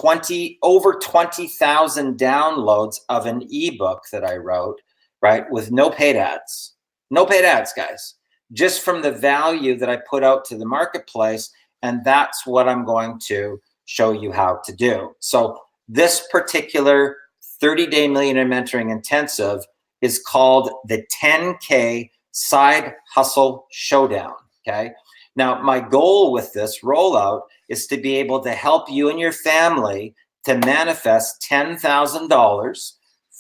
over 20,000 downloads of an ebook that I wrote, right, with no paid ads. No paid ads, guys, just from the value that I put out to the marketplace. And that's what I'm going to show you how to do. So this particular 30-day Millionaire Mentoring Intensive is called the 10K Side Hustle Showdown, okay? Now, my goal with this rollout is to be able to help you and your family to manifest $10,000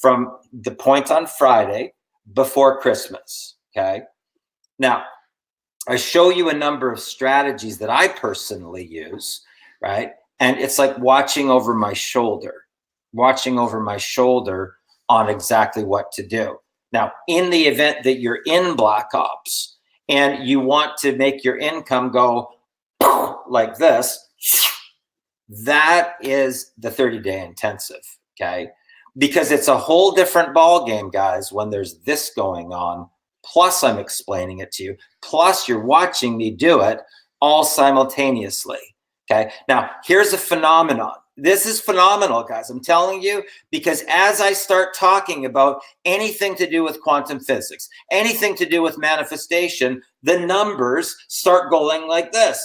from the point on Friday before Christmas, okay? Now, I show you a number of strategies that I personally use, right? And it's like watching over my shoulder on exactly what to do. Now, in the event that you're in Black Ops and you want to make your income go like this, that is the 30-day intensive, okay? Because it's a whole different ball game, guys, when there's this going on. Plus, I'm explaining it to you. Plus, you're watching me do it all simultaneously, okay? Now, here's a phenomenon. This is phenomenal, guys. I'm telling you, because as I start talking about anything to do with quantum physics, anything to do with manifestation, the numbers start going like this.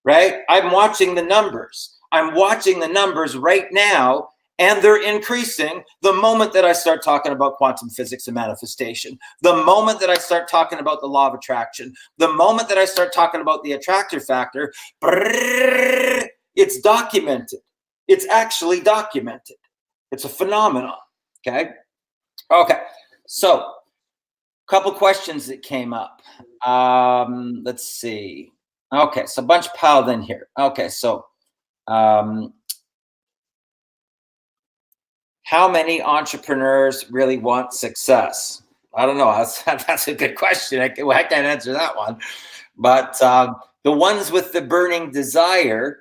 Right? I'm watching the numbers. I'm watching the numbers right now, and they're increasing the moment that I start talking about quantum physics and manifestation, the moment that I start talking about the law of attraction, the moment that I start talking about the attractor factor, it's documented. It's actually documented. It's a phenomenon, okay? Okay, so a couple questions that came up. Let's see. Okay, so a bunch piled in here. Okay, so how many entrepreneurs really want success? I don't know. That's a good question. I can't answer that one. But the ones with the burning desire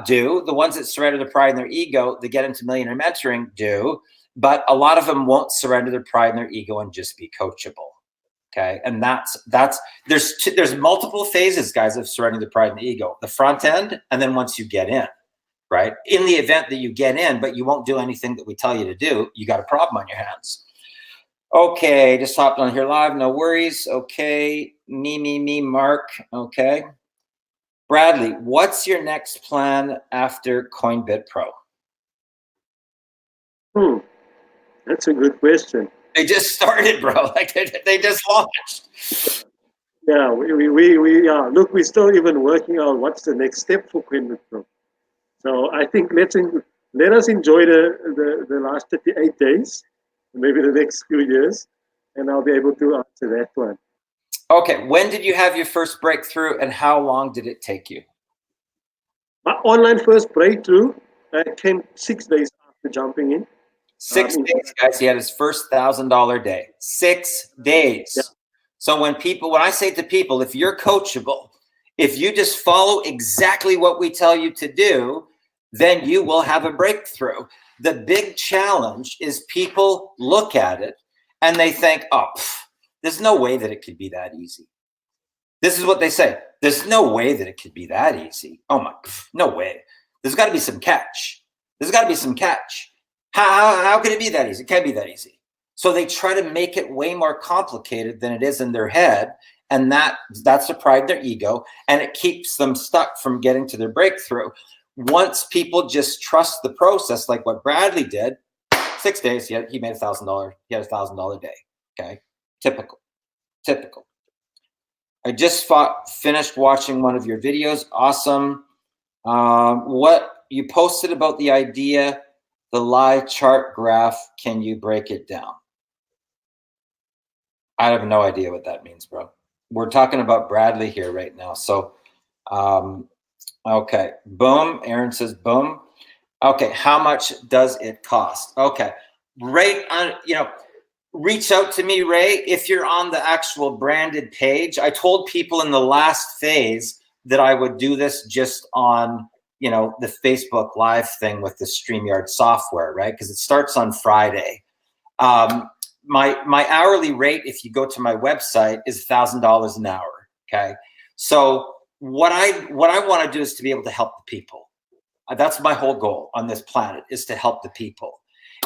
do. The ones that surrender their pride and their ego, that get into Millionaire Mentoring, do. But a lot of them won't surrender their pride and their ego and just be coachable. Okay, and there's multiple phases, guys, of surrendering the pride and the ego. The front end, and then once you get in. Right? In the event that you get in, but you won't do anything that we tell you to do, you got a problem on your hands. Okay, just hopped on here live. No worries. Okay, me, Mark. Okay. Bradley, what's your next plan after Coinbit Pro? That's a good question. They just started, bro. Like they just launched. Yeah, we look, we're still even working out what's the next step for Coinbit Pro. So I think let us enjoy the last 38 days, maybe the next few years, and I'll be able to answer that one. Okay, when did you have your first breakthrough, and how long did it take you? My online first breakthrough came 6 days after jumping in. 6 days, guys. He had his first $1,000 day. 6 days. Yeah. So when I say to people, if you're coachable, if you just follow exactly what we tell you to do, then you will have a breakthrough. The big challenge is people look at it and they think, oh, there's no way that it could be that easy. This is what they say. There's no way that it could be that easy. Oh my, no way. There's got to be some catch. There's got to be some catch. How could it be that easy? It can't be that easy. So they try to make it way more complicated than it is in their head. And that's the pride, their ego, and it keeps them stuck from getting to their breakthrough. Once people just trust the process, like what Bradley did, 6 days, he made $1,000. He had $1,000 day. Okay, typical. I just finished watching one of your videos. Awesome. What you posted about the idea, the live chart graph, can you break it down? I have no idea what that means, bro. We're talking about Bradley here right now. So, okay, boom. Aaron says, boom. Okay, how much does it cost? Okay, right on, reach out to me, Ray, if you're on the actual branded page. I told people in the last phase that I would do this just on, the Facebook Live thing with the StreamYard software, right? Because it starts on Friday. My hourly rate, if you go to my website, is $1,000 an hour. Okay, so what I want to do is to be able to help the people. That's my whole goal on this planet, is to help the people.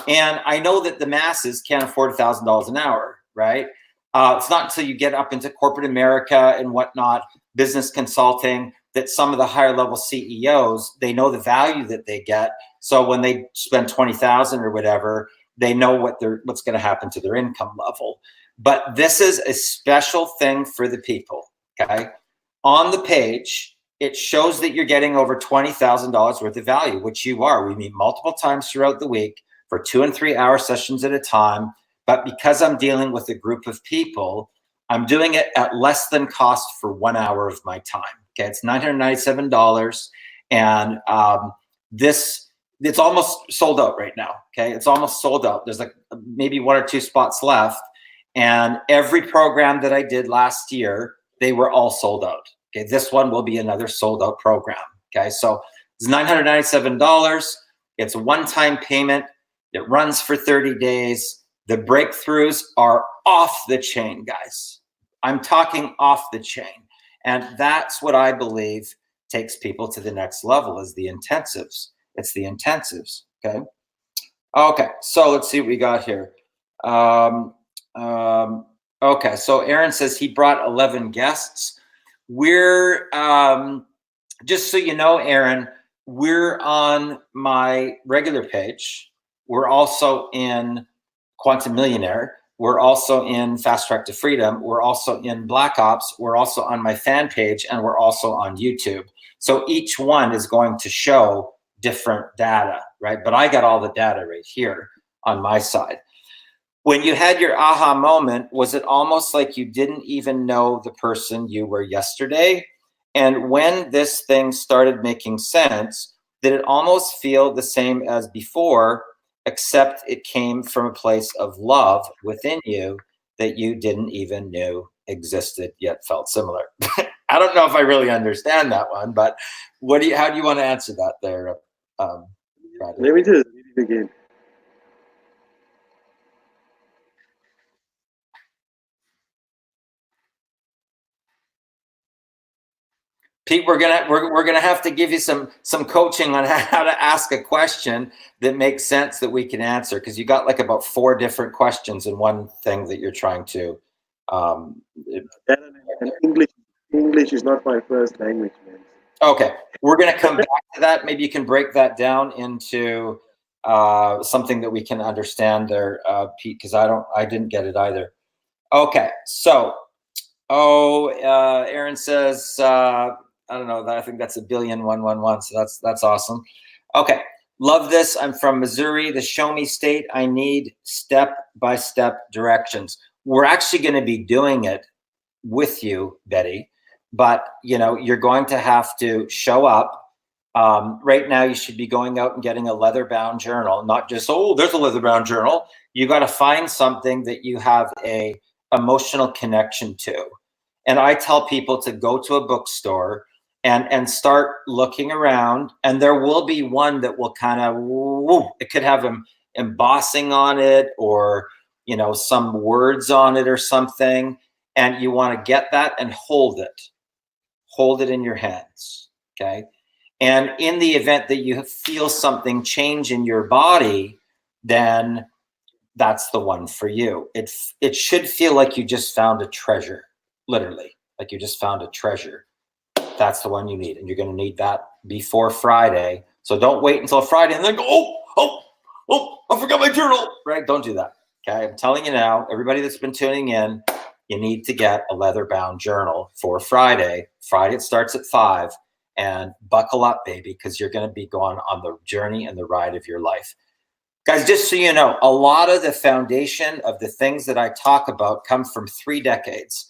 And I know that the masses can't afford $1,000 an hour, right? It's not until you get up into corporate America and whatnot, business consulting, that some of the higher level CEOs, they know the value that they get. So when they spend $20,000 or whatever, they know what's going to happen to their income level. But this is a special thing for the people, okay? On the page, it shows that you're getting over $20,000 worth of value, which you are. We meet multiple times throughout the week for 2 and 3 hour sessions at a time. But because I'm dealing with a group of people, I'm doing it at less than cost for 1 hour of my time. Okay, it's $997, and it's almost sold out right now. Okay, it's almost sold out. There's like maybe 1 or 2 spots left, and every program that I did last year, they were all sold out. Okay, this one will be another sold out program. Okay, so it's $997. It's a one-time payment. It runs for 30 days. The breakthroughs are off the chain, guys. I'm talking off the chain. And that's what I believe takes people to the next level is the intensives. It's the intensives, okay? Okay, so let's see what we got here. Okay, so Aaron says he brought 11 guests. We're, just so you know, Aaron, we're on my regular page. We're also in Quantum Millionaire. We're also in Fast Track to Freedom. We're also in Black Ops. We're also on my fan page, and we're also on YouTube. So each one is going to show different data, right? But I got all the data right here on my side. When you had your aha moment, was it almost like you didn't even know the person you were yesterday? And when this thing started making sense, did it almost feel the same as before, except it came from a place of love within you that you didn't even know existed yet felt similar? I don't know if I really understand that one, but how do you want to answer that there, Bradley? Let me just read it again. Pete, we're gonna have to give you some coaching on how to ask a question that makes sense that we can answer, because you got like about 4 different questions in one thing that you're trying to. And English is not my first language, man. Okay, we're gonna come back to that. Maybe you can break that down into something that we can understand there, Pete, because I didn't get it either. Okay, so Aaron says. I don't know. I think that's 1,111,111. So that's awesome. Okay, love this. I'm from Missouri, the show me state. I need step-by-step directions. We're actually going to be doing it with you, Betty, but you're going to have to show up. Right now, you should be going out and getting a leather-bound journal, not just, there's a leather-bound journal. You got to find something that you have a emotional connection to. And I tell people to go to a bookstore and start looking around, and there will be one that will kind of, it could have embossing on it, or some words on it or something, and you want to get that and hold it in your hands, okay? And in the event that you feel something change in your body, then that's the one for you. It should feel like you just found a treasure, literally, like you just found a treasure. That's the one you need, and you're going to need that before Friday. So don't wait until Friday and then go, I forgot my journal, right? Don't do that, okay? I'm telling you now, everybody that's been tuning in, you need to get a leather-bound journal for Friday. Friday, it starts at 5, and buckle up, baby, because you're going to be going on the journey and the ride of your life. Guys, just so you know, a lot of the foundation of the things that I talk about come from 3 decades.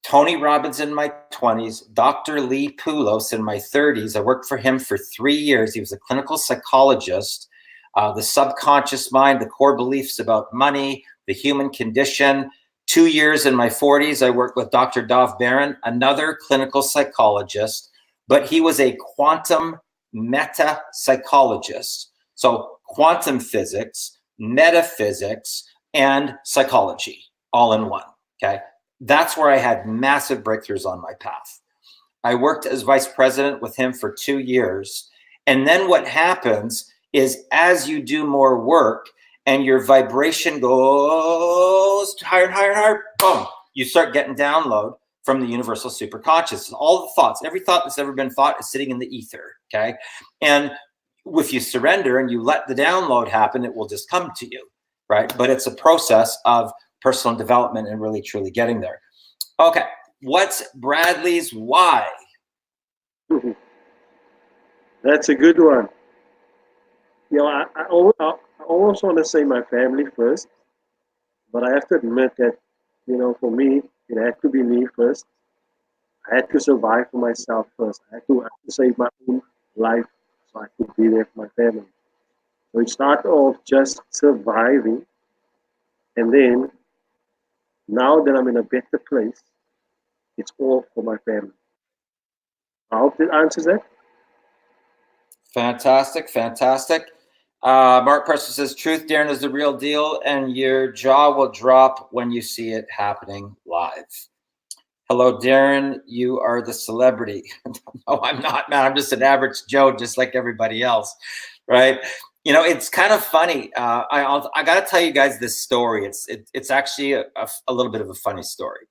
Tony Robbins in my 20s, Dr. Lee Poulos in my 30s. I worked for him for 3 years. He was a clinical psychologist. The subconscious mind, the core beliefs about money, the human condition. 2 years in my 40s, I worked with Dr. Dov Baron, another clinical psychologist, but he was a quantum meta psychologist. So quantum physics, metaphysics, and psychology all in one, okay? That's where I had massive breakthroughs on my path. I worked as vice president with him for 2 years. And then what happens is, as you do more work and your vibration goes higher and higher and higher, boom, you start getting download from the universal superconscious. All the thoughts, every thought that's ever been thought is sitting in the ether, okay? And if you surrender and you let the download happen, it will just come to you, right? But it's a process of personal development and really truly getting there. Okay, what's Bradley's why? That's a good one. I almost want to say my family first, but I have to admit that, for me, It had to be me first. I had to survive for myself first. I had to save my own life so I could be there for my family. So it started off just surviving, and then now that I'm in a better place, it's all for my family. I hope that answers that. Fantastic, fantastic. Mark Preston says, truth, Darren, is the real deal, and your jaw will drop when you see it happening live. Hello, Darren. You are the celebrity. No, I'm not, man. I'm just an average Joe, just like everybody else, right? You know, it's kind of funny. I got to tell you guys this story. It's actually a little bit of a funny story.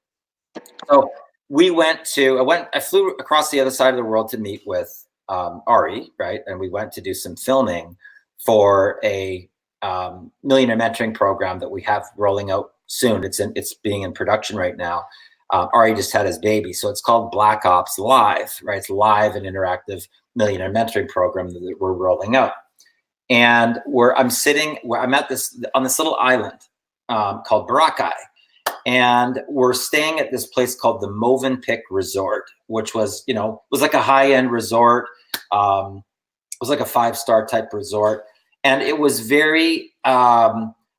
So I flew across the other side of the world to meet with Ari, right? And we went to do some filming for a Millionaire Mentoring program that we have rolling out soon. It's being in production right now. Ari just had his baby, so it's called Black Ops Live, right? It's live and interactive Millionaire Mentoring program that we're rolling out. And I'm at on this little island called Boracay. And we're staying at this place called the Movenpick Resort, which was like a high-end resort. It was like a 5-star type resort. And it was very, I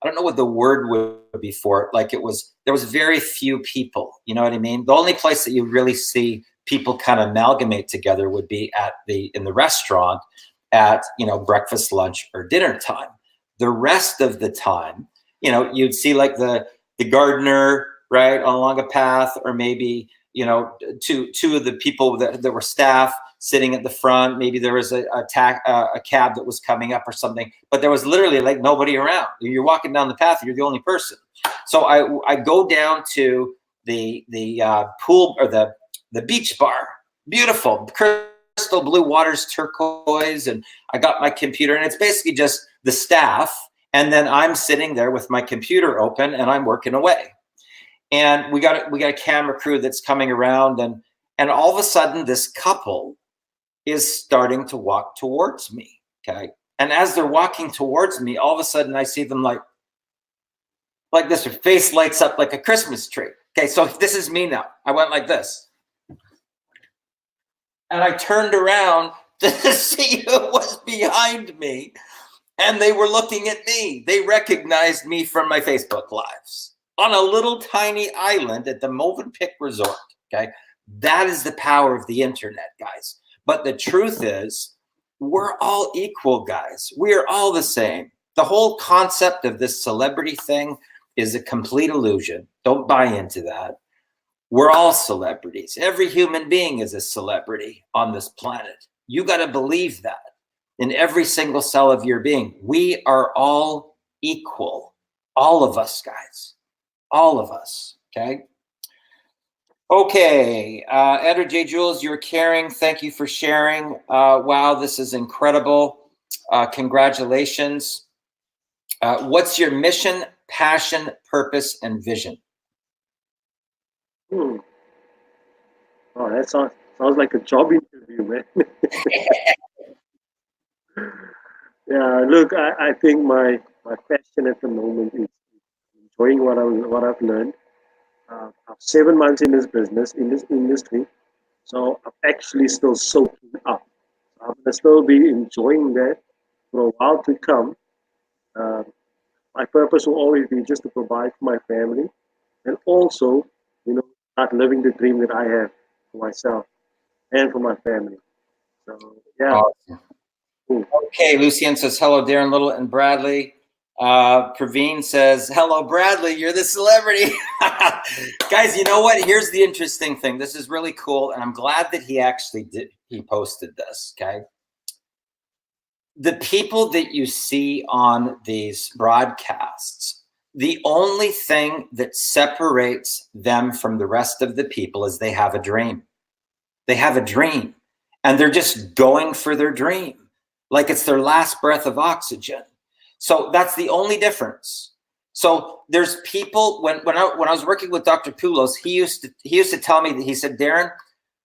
don't know what the word would be for it. Like there was very few people, you know what I mean? The only place that you really see people kind of amalgamate together would be in the restaurant at, breakfast, lunch, or dinner time. The rest of the time, you'd see like the gardener, right, along a path, or maybe, two of the people that were staff sitting at the front. Maybe there was a cab that was coming up or something, but there was literally like nobody around. You're walking down the path, you're the only person. So I go down to the pool, or the beach bar, beautiful, crystal blue waters, turquoise, and I got my computer, and it's basically just the staff. And then I'm sitting there with my computer open and I'm working away. And we got a camera crew that's coming around, and all of a sudden this couple is starting to walk towards me. Okay. And as they're walking towards me, all of a sudden I see them like this. Their face lights up like a Christmas tree. Okay. So this is me now. I went like this. And I turned around to see who was behind me. And they were looking at me. They recognized me from my Facebook lives on a little tiny island at the Movenpick Resort. Okay. That is the power of the internet, guys. But the truth is, we're all equal, guys. We are all the same. The whole concept of this celebrity thing is a complete illusion. Don't buy into that. We're all celebrities. Every human being is a celebrity on this planet. You got to believe that. In every single cell of your being, we are all equal. All of us, guys. All of us. Okay. Okay. Edward J. Jules, you're caring. Thank you for sharing. Wow, this is incredible. Congratulations. What's your mission, passion, purpose, and vision? Oh, that sounds like a job interview, man. Yeah, look, I think my passion at the moment is enjoying what I've learned. I'm 7 months in this business, in this industry, so I'm actually still soaking up. I'm gonna still be enjoying that for a while to come. Uh, my purpose will always be just to provide for my family, and also, start living the dream that I have for myself and for my family. So yeah. Awesome. Cool. Okay, Lucian says, hello, Darren Little and Bradley. Praveen says, hello, Bradley, you're the celebrity. Guys, you know what? Here's the interesting thing. This is really cool, and I'm glad that he posted this, okay? The people that you see on these broadcasts, the only thing that separates them from the rest of the people is they have a dream. They have a dream, and they're just going for their dream like it's their last breath of oxygen. So that's the only difference. So there's people, when I was working with Dr. Poulos, he used to tell me that, he said, Darren,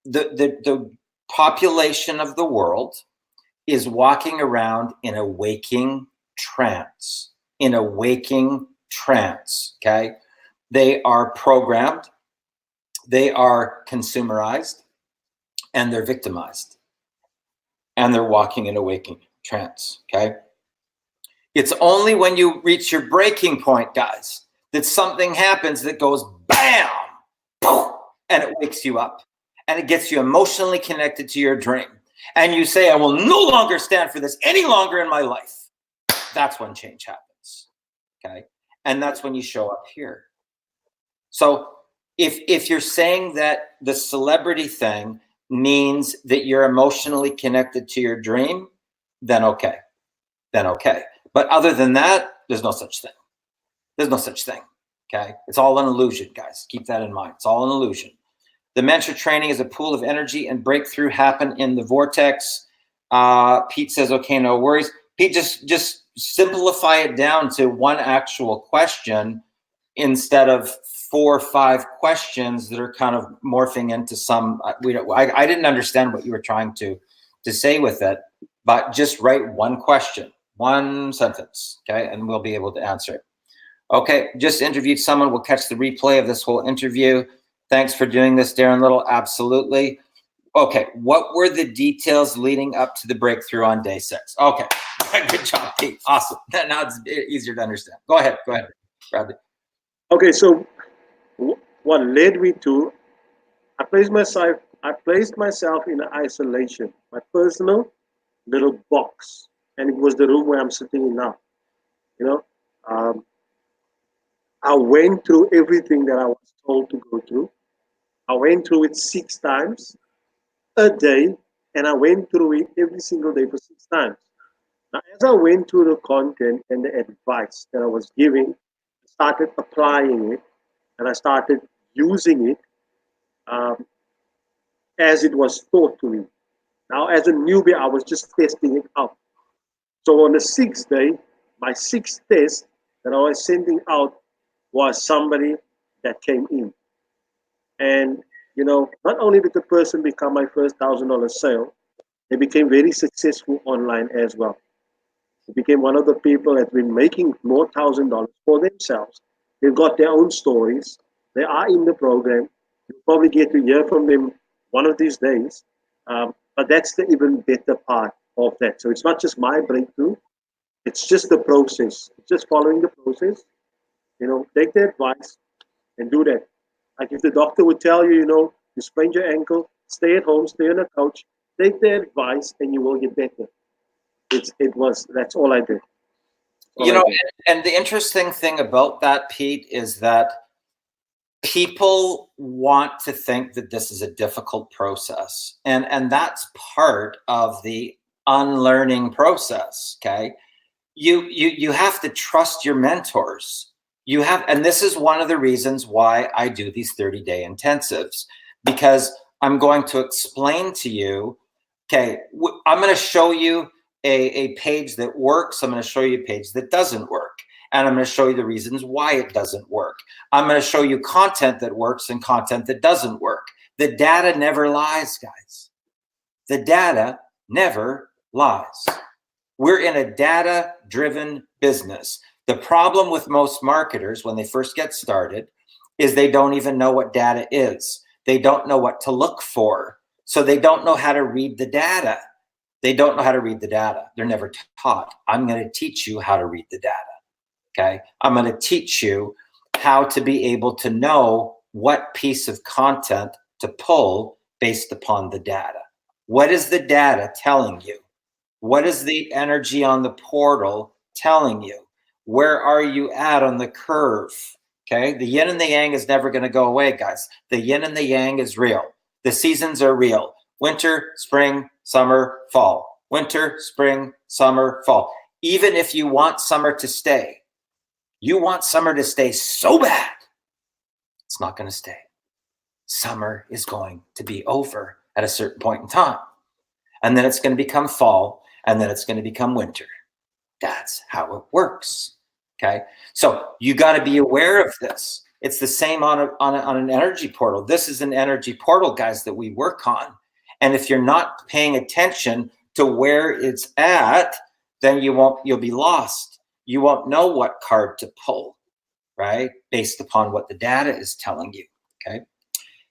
the population of the world is walking around in a waking trance, okay? They are programmed. They are consumerized and they're victimized and they're walking in a waking trance, okay? It's only when you reach your breaking point, guys, that something happens that goes bam, boom, and it wakes you up and it gets you emotionally connected to your dream. And you say, I will no longer stand for this any longer in my life. That's when change happens, okay? And that's when you show up here. So if you're saying that the celebrity thing means that you're emotionally connected to your dream, then okay. But other than that, there's no such thing. There's no such thing, okay? It's all an illusion, guys. Keep that in mind. It's all an illusion. The mentor training is a pool of energy and breakthrough happen in the vortex. Pete says, okay, no worries. Pete, just simplify it down to one actual question instead of 4 or 5 questions that are kind of morphing into some. I didn't understand what you were trying to say with it, but just write one question, one sentence, okay, and we'll be able to answer it. Okay, just interviewed someone. We'll catch the replay of this whole interview. Thanks for doing this, Darren Little. Absolutely. Okay, what were the details leading up to the breakthrough on day 6? Okay, good job, Pete. Awesome. Now it's easier to understand. Go ahead, Bradley. Okay, so what led me to, I placed myself in isolation, my personal little box, and it was the room where I'm sitting in now. You know, I went through everything that I was told to go through. I went through it 6 times a day, and I went through it every single day for 6 times. Now, as I went through the content and the advice that I was giving, I started applying it, and I started using it as it was taught to me. Now, as a newbie, I was just testing it out. So on the 6th day, my 6th test that I was sending out was somebody that came in. And, you know, not only did the person become my first $1,000 sale, they became very successful online as well. They became one of the people that's been making more $1,000 for themselves. They've got their own stories. They are in the program. You'll probably get to hear from them one of these days. But that's the even better part of that. So it's not just my breakthrough. It's just the process. It's just following the process. You know, take the advice and do that. Like if the doctor would tell you, you know, you sprained your ankle, stay at home, stay on the couch, take the advice and you will get better. That's all I did. You know, and the interesting thing about that, Pete, is that people want to think that this is a difficult process. And that's part of the unlearning process, okay? You have to trust your mentors. And this is one of the reasons why I do these 30-day intensives, because I'm going to explain to you, okay, I'm going to show you a page that works. I'm going to show you a page that doesn't work. And I'm going to show you the reasons why it doesn't work. I'm going to show you content that works and content that doesn't work. The data never lies, guys. The data never lies. We're in a data-driven business. The problem with most marketers when they first get started is they don't even know what data is. They don't know what to look for. So they don't know how to read the data. They don't know how to read the data. They're never taught. I'm going to teach you how to read the data. Okay? I'm going to teach you how to be able to know what piece of content to pull based upon the data. What is the data telling you? What is the energy on the portal telling you? Where are you at on the curve? Okay, the yin and the yang is never going to go away, guys. The yin and the yang is real. The seasons are real. Winter, spring, summer, fall. Winter, spring, summer, fall. Even if you want summer to stay, you want summer to stay so bad, it's not going to stay. Summer is going to be over at a certain point in time. And then it's going to become fall. And then it's going to become winter. That's how it works. Okay. So you got to be aware of this. It's the same on an energy portal. This is an energy portal, guys, that we work on. And if you're not paying attention to where it's at, then you'll be lost. You won't know what card to pull, right? Based upon what the data is telling you. Okay.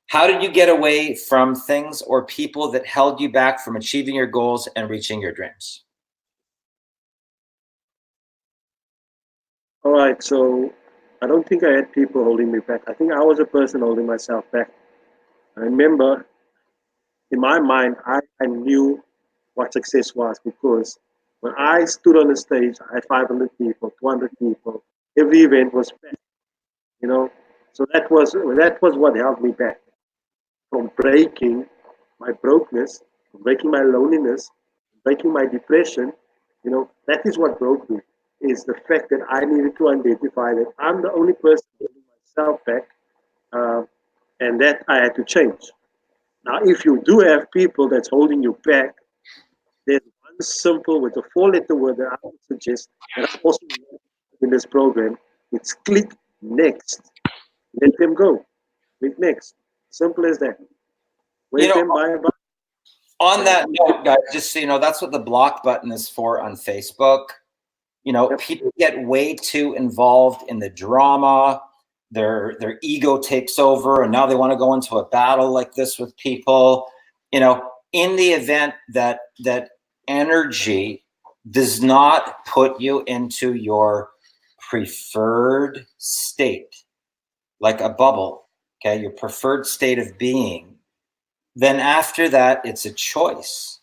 How did you get away from things or people that held you back from achieving your goals and reaching your dreams? All right, so I don't think I had people holding me back. I think I was a person holding myself back. I remember in my mind, I knew what success was because when I stood on the stage, I had 500 people, 200 people. Every event was packed, you know. So that was what held me back from breaking my brokenness, from breaking my loneliness, breaking my depression. You know, that is what broke me. Is the fact that I needed to identify that I'm the only person holding myself back, uh, and that I had to change. Now, if you do have people that's holding you back, there's one simple with a four-letter word that I would suggest that I also in this program. It's click next. Let them go. Click next. Simple as that. You Wave know, them bye. on that note, guys, just so you know, that's what the block button is for on Facebook. You know, Yep. people get way too involved in the drama. Their ego takes over, and now they want to go into a battle like this with people. You know, in the event that energy does not put you into your preferred state, like a bubble, okay, your preferred state of being, then after that, it's a choice.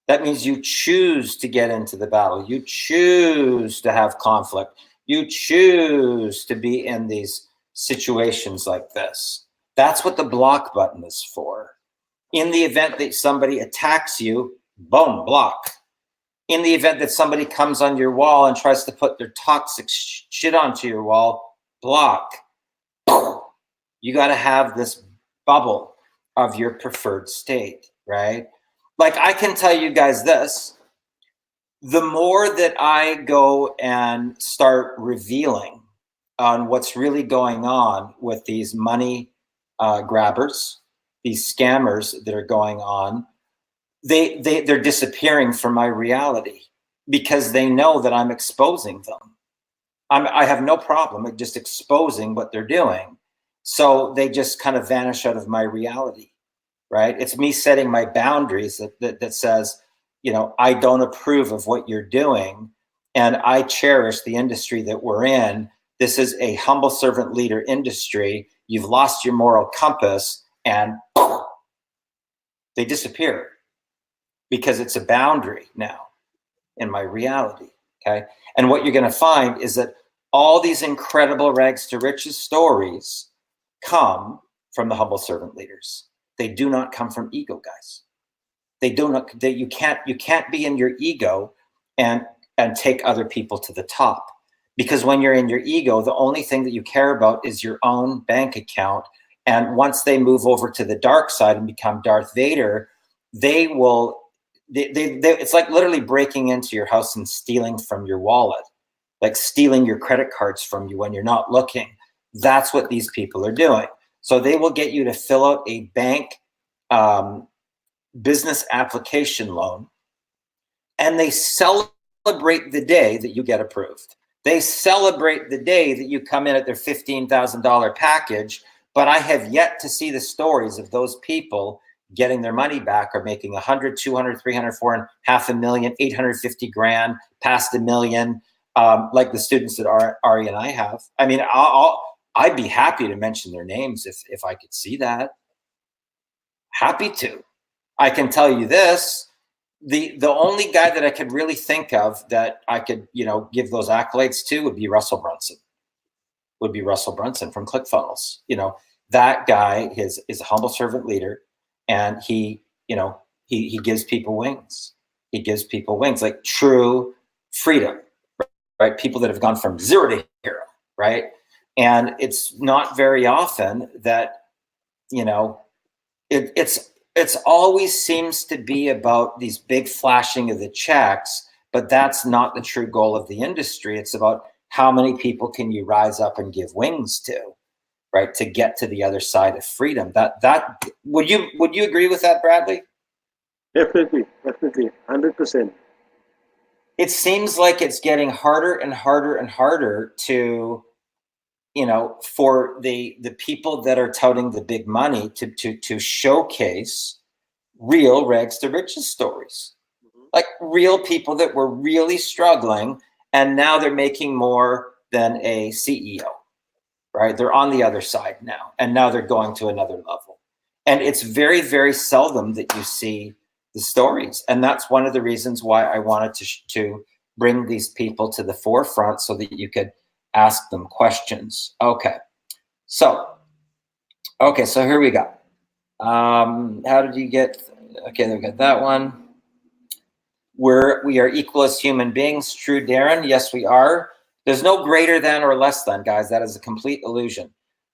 That means you choose to get into the battle. You choose to have conflict. You choose to be in these situations like this. That's what the block button is for. In the event that somebody attacks you, boom, block. In the event that somebody comes on your wall and tries to put their toxic shit onto your wall, block. You got to have this bubble of your preferred state, right? Like I can tell you guys this, the more that I go and start revealing on what's really going on with these money grabbers, these scammers that are going on, they're disappearing from my reality because they know that I'm exposing them. I have no problem with just exposing what they're doing. So they just kind of vanish out of my reality, right? It's me setting my boundaries that says, you know, I don't approve of what you're doing, and I cherish the industry that we're in. This is a humble servant leader industry. You've lost your moral compass, and they disappear because it's a boundary now in my reality. Okay. And what you're going to find is that all these incredible rags to riches stories come from the humble servant leaders. They do not come from ego, guys. They do not, you can't be in your ego and take other people to the top. Because when you're in your ego, the only thing that you care about is your own bank account. And once they move over to the dark side and become Darth Vader, they will it's like literally breaking into your house and stealing from your wallet, like stealing your credit cards from you when you're not looking. That's what these people are doing. So they will get you to fill out a bank business application loan, and they celebrate the day that you get approved. They celebrate the day that you come in at their $15,000 package. But I have yet to see the stories of those people getting their money back or making 100, 200, 300, 400, half a million, 850 grand, past $1 million, like the students that Ari and I have. I mean, I'd be happy to mention their names if I could see that. Happy to. I can tell you this, the only guy that I could really think of that I could, you know, give those accolades to would be Russell Brunson. From ClickFunnels. You know, that guy is a humble servant leader, and he, you know, he gives people wings. He gives people wings, like true freedom, right? People that have gone from zero to hero, right? And it's not very often that, you know, it's always seems to be about these big flashing of the checks, but that's not the true goal of the industry. It's about how many people can you rise up and give wings to, right? To get to the other side of freedom. That would you agree with that, Bradley? Definitely, 100%. It seems like it's getting harder and harder and harder to you know, for the people that are touting the big money to showcase real rags to riches stories, like real people that were really struggling, and now they're making more than a CEO, right? They're on the other side now, and now they're going to another level. And it's very, very seldom that you see the stories. And that's one of the reasons why I wanted to bring these people to the forefront so that you could ask them questions. Okay. So here we go. How did you get, okay, we got that one. We are equal as human beings. True, Darren. Yes, we are. There's no greater than or less than, guys. That is a complete illusion.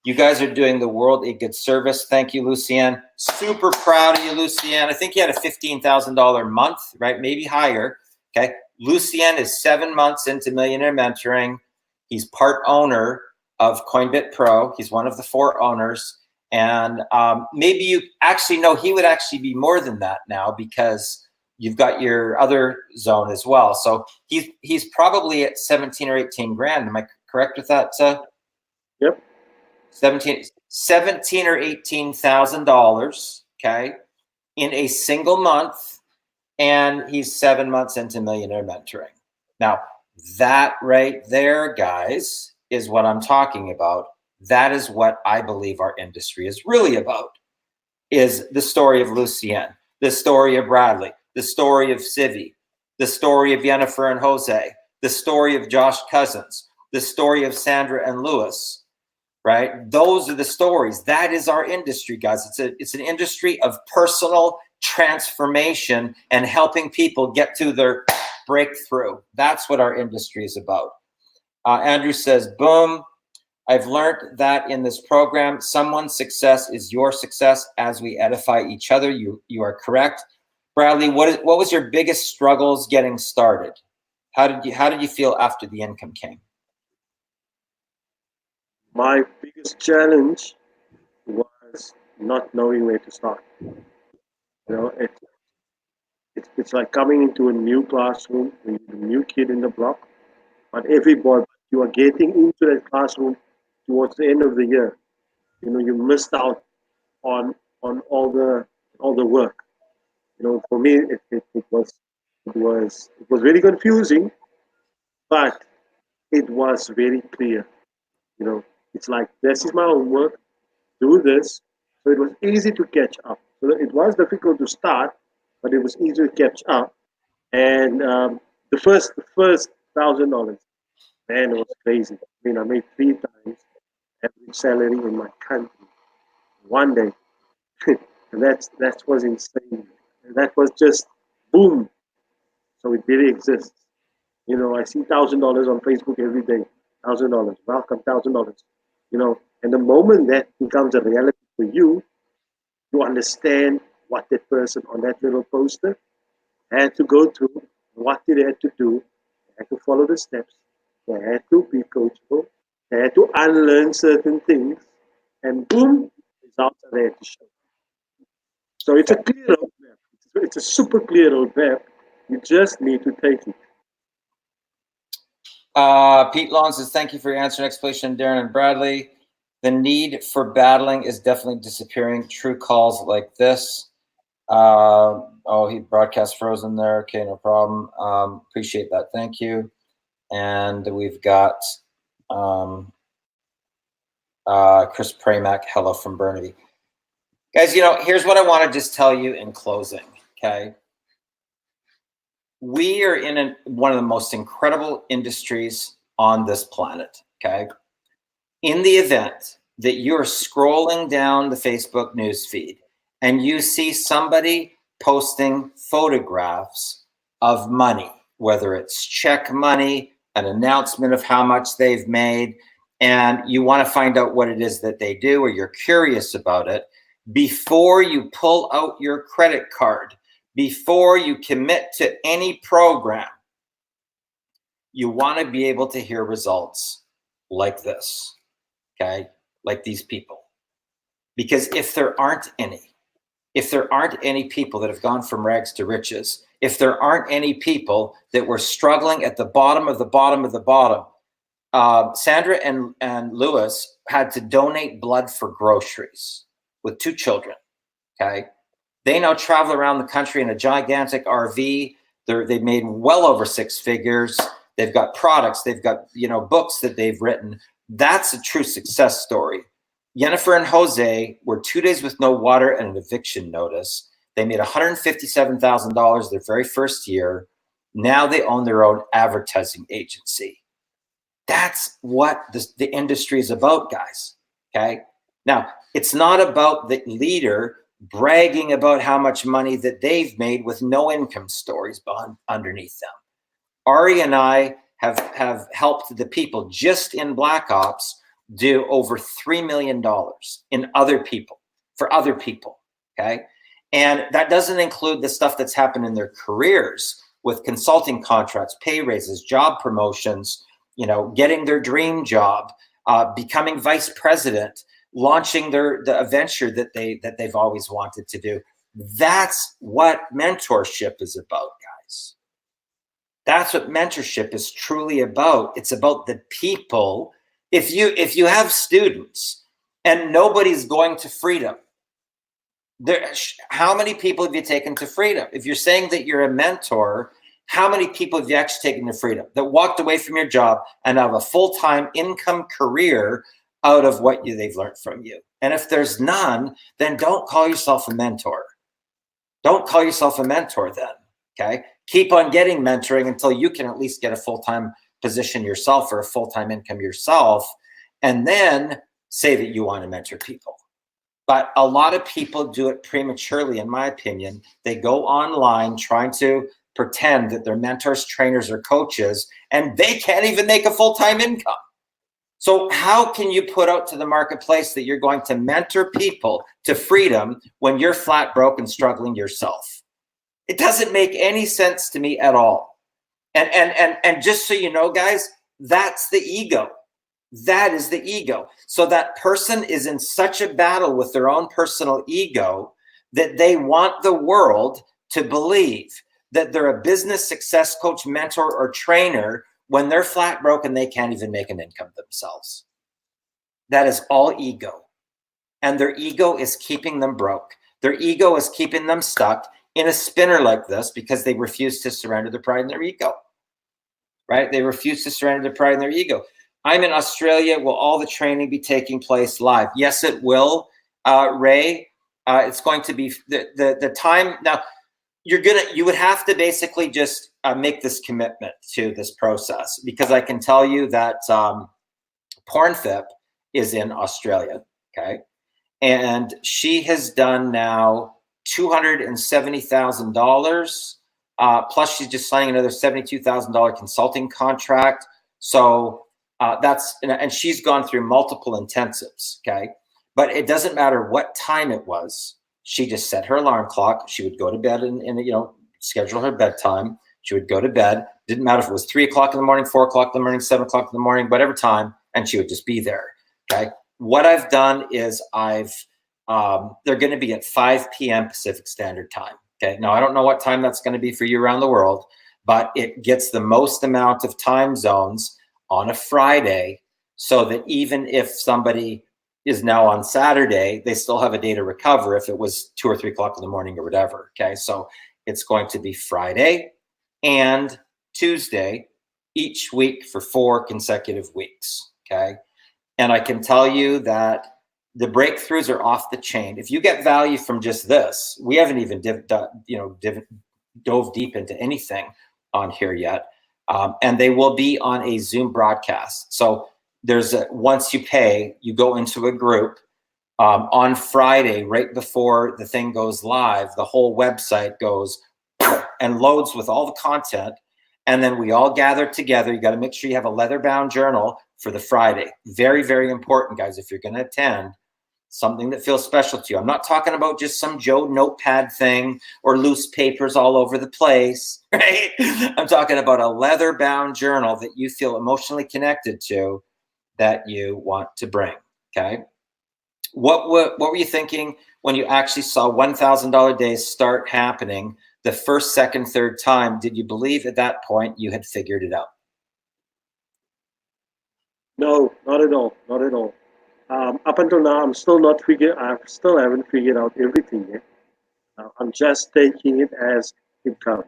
You guys are doing the world a good service. Thank you, Lucien. Super proud of you, Lucien. I think you had a $15,000 month, right? Maybe higher. Okay. Lucien is 7 months into Millionaire Mentoring. He's part owner of Coinbit Pro. He's one of the 4 owners. And maybe you actually know he would actually be more than that now, because you've got your other zone as well. So he's probably at 17 or 18 grand. Am I correct with that? Yep. 17 or $18,000, okay, in a single month, and he's 7 months into Millionaire Mentoring. Now, that right there, guys, is what I'm talking about. That is what I believe our industry is really about, is the story of Lucien, the story of Bradley, the story of Civi, the story of Jennifer and Jose, the story of Josh Cousins, the story of Sandra and Lewis. Right? Those are the stories. That is our industry, guys. It's an industry of personal transformation and helping people get to their breakthrough. That's what our industry is about. Andrew says, boom. I've learned that in this program, someone's success is your success as we edify each other. You are correct. Bradley, what was your biggest struggles getting started? How did you feel after the income came? My biggest challenge was not knowing where to start. You know, it's like coming into a new classroom, a new kid in the block, but everybody, you are getting into that classroom towards the end of the year. You know, you missed out on all the work. You know, for me, it was very confusing, but it was very clear. You know, it's like, this is my homework, do this. So it was easy to catch up. So it was difficult to start, but it was easy to catch up. And the first $1,000, man, it was crazy. I mean, I made 3 times average salary in my country one day. And that was insane. And that was just boom. So it really exists. You know, I see $1,000 on Facebook every day. $1,000, welcome, $1,000. You know, and the moment that becomes a reality for you, you understand what that person on that little poster had to go through, what they had to do. They had to follow the steps. They had to be coachable. They had to unlearn certain things, and boom, results are there to show. So it's a clear roadmap. It's a super clear roadmap. You just need to take it. Pete Long says, thank you for your answer and explanation, Darren and Bradley. The need for battling is definitely disappearing. True calls like this. He broadcast frozen there. Okay, no problem. Appreciate that. Thank you. And we've got Chris Pramack. Hello from Burnaby. Guys, you know, here's what I want to just tell you in closing, okay? We are in one of the most incredible industries on this planet, okay? In the event that you're scrolling down the Facebook news feed and you see somebody posting photographs of money, whether it's check money, an announcement of how much they've made, and you want to find out what it is that they do, or you're curious about it, before you pull out your credit card, before you commit to any program, you want to be able to hear results like this, okay? Like these people. Because if there aren't any people that have gone from rags to riches, if there aren't any people that were struggling at the bottom of the bottom of the bottom, Sandra and Lewis had to donate blood for groceries with 2 children. Okay. They now travel around the country in a gigantic RV. They've made well over 6 figures. They've got products. They've got, books that they've written. That's a true success story. Jennifer and Jose were 2 days with no water and an eviction notice. They made $157,000 their very first year. Now they own their own advertising agency. That's what the industry is about, guys. Okay. Now, it's not about the leader bragging about how much money that they've made with no income stories underneath them. Ari and I have helped the people just in Black Ops do over $3 million in for other people. Okay. And that doesn't include the stuff that's happened in their careers with consulting contracts, pay raises, job promotions, getting their dream job, becoming vice president, launching the venture that they've always wanted to do. That's what mentorship is about, guys. That's what mentorship is truly about. It's about the people. If you have students and nobody's going to Freedom, how many people have you taken to Freedom? If you're saying that you're a mentor, how many people have you actually taken to Freedom that walked away from your job and have a full-time income career out of what they've learned from you? And if there's none, then don't call yourself a mentor. Don't call yourself a mentor then, okay? Keep on getting mentoring until you can at least get a full-time position yourself or a full-time income yourself, and then say that you want to mentor people. But a lot of people do it prematurely, in my opinion. They go online trying to pretend that they're mentors, trainers, or coaches, and they can't even make a full-time income. So how can you put out to the marketplace that you're going to mentor people to freedom when you're flat broke and struggling yourself? It doesn't make any sense to me at all. And just so you know, guys, that's the ego. That is the ego. So that person is in such a battle with their own personal ego that they want the world to believe that they're a business success coach, mentor, or trainer when they're flat broke and they can't even make an income themselves. That is all ego. And their ego is keeping them broke. Their ego is keeping them stuck in a spinner like this because they refuse to surrender their pride and their ego. Right? They refuse to surrender their pride and their ego. I'm in Australia. Will all the training be taking place live? Yes, it will, Ray. It's going to be the time. Now, you would have to basically just make this commitment to this process, because I can tell you that PornFip is in Australia, okay? And she has done now $270,000, plus she's just signing another $72,000 consulting contract. So and she's gone through multiple intensives, okay? But it doesn't matter what time it was. She just set her alarm clock. She would go to bed and schedule her bedtime. She would go to bed. Didn't matter if it was 3 o'clock in the morning, 4 o'clock in the morning, 7 o'clock in the morning, whatever time, and she would just be there, okay? What I've done is they're going to be at 5 p.m. Pacific Standard Time, okay? Now, I don't know what time that's going to be for you around the world, but it gets the most amount of time zones on a Friday, so that even if somebody is now on Saturday, they still have a day to recover if it was 2 or 3 o'clock in the morning or whatever, okay? So it's going to be Friday and Tuesday each week for 4 consecutive weeks, okay? And I can tell you that the breakthroughs are off the chain. If you get value from just this, we haven't even dove deep into anything on here yet. And they will be on a Zoom broadcast. So once you pay, you go into a group on Friday, right before the thing goes live, the whole website goes and loads with all the content. And then we all gather together. You got to make sure you have a leather-bound journal for the Friday. Very, very important, guys, if you're going to attend. Something that feels special to you. I'm not talking about just some Joe notepad thing or loose papers all over the place, right? I'm talking about a leather-bound journal that you feel emotionally connected to, that you want to bring, okay? What were you thinking when you actually saw $1,000 days start happening the first, second, third time? Did you believe at that point you had figured it out? No, not at all. Not at all. Up until now, I'm still not figured. I still haven't figured out everything yet. I'm just taking it as it comes.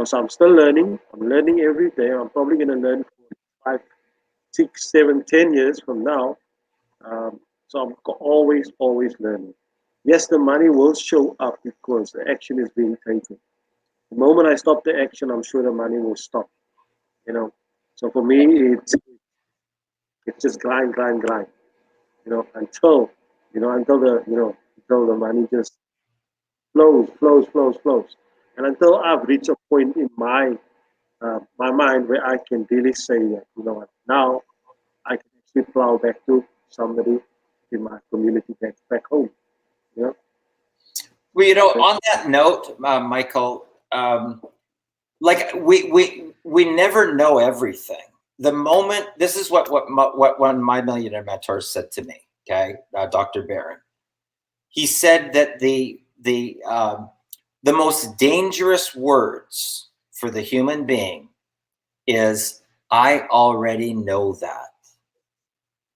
So I'm still learning. I'm learning every day. I'm probably going to learn for 5, 6, 7, 10 years from now. So I'm always learning. Yes, the money will show up because the action is being taken. The moment I stop the action, I'm sure the money will stop. You know. So for me, it's just grind. Until until the money just flows, and until I've reached a point in my mind where I can really say that now I can actually plow back to somebody in my community back home. You know. Well, on that note, Michael, like we never know everything. The moment, this is what one of my millionaire mentors said to me. Okay, Dr. Barron. He said that the most dangerous words for the human being is, "I already know that."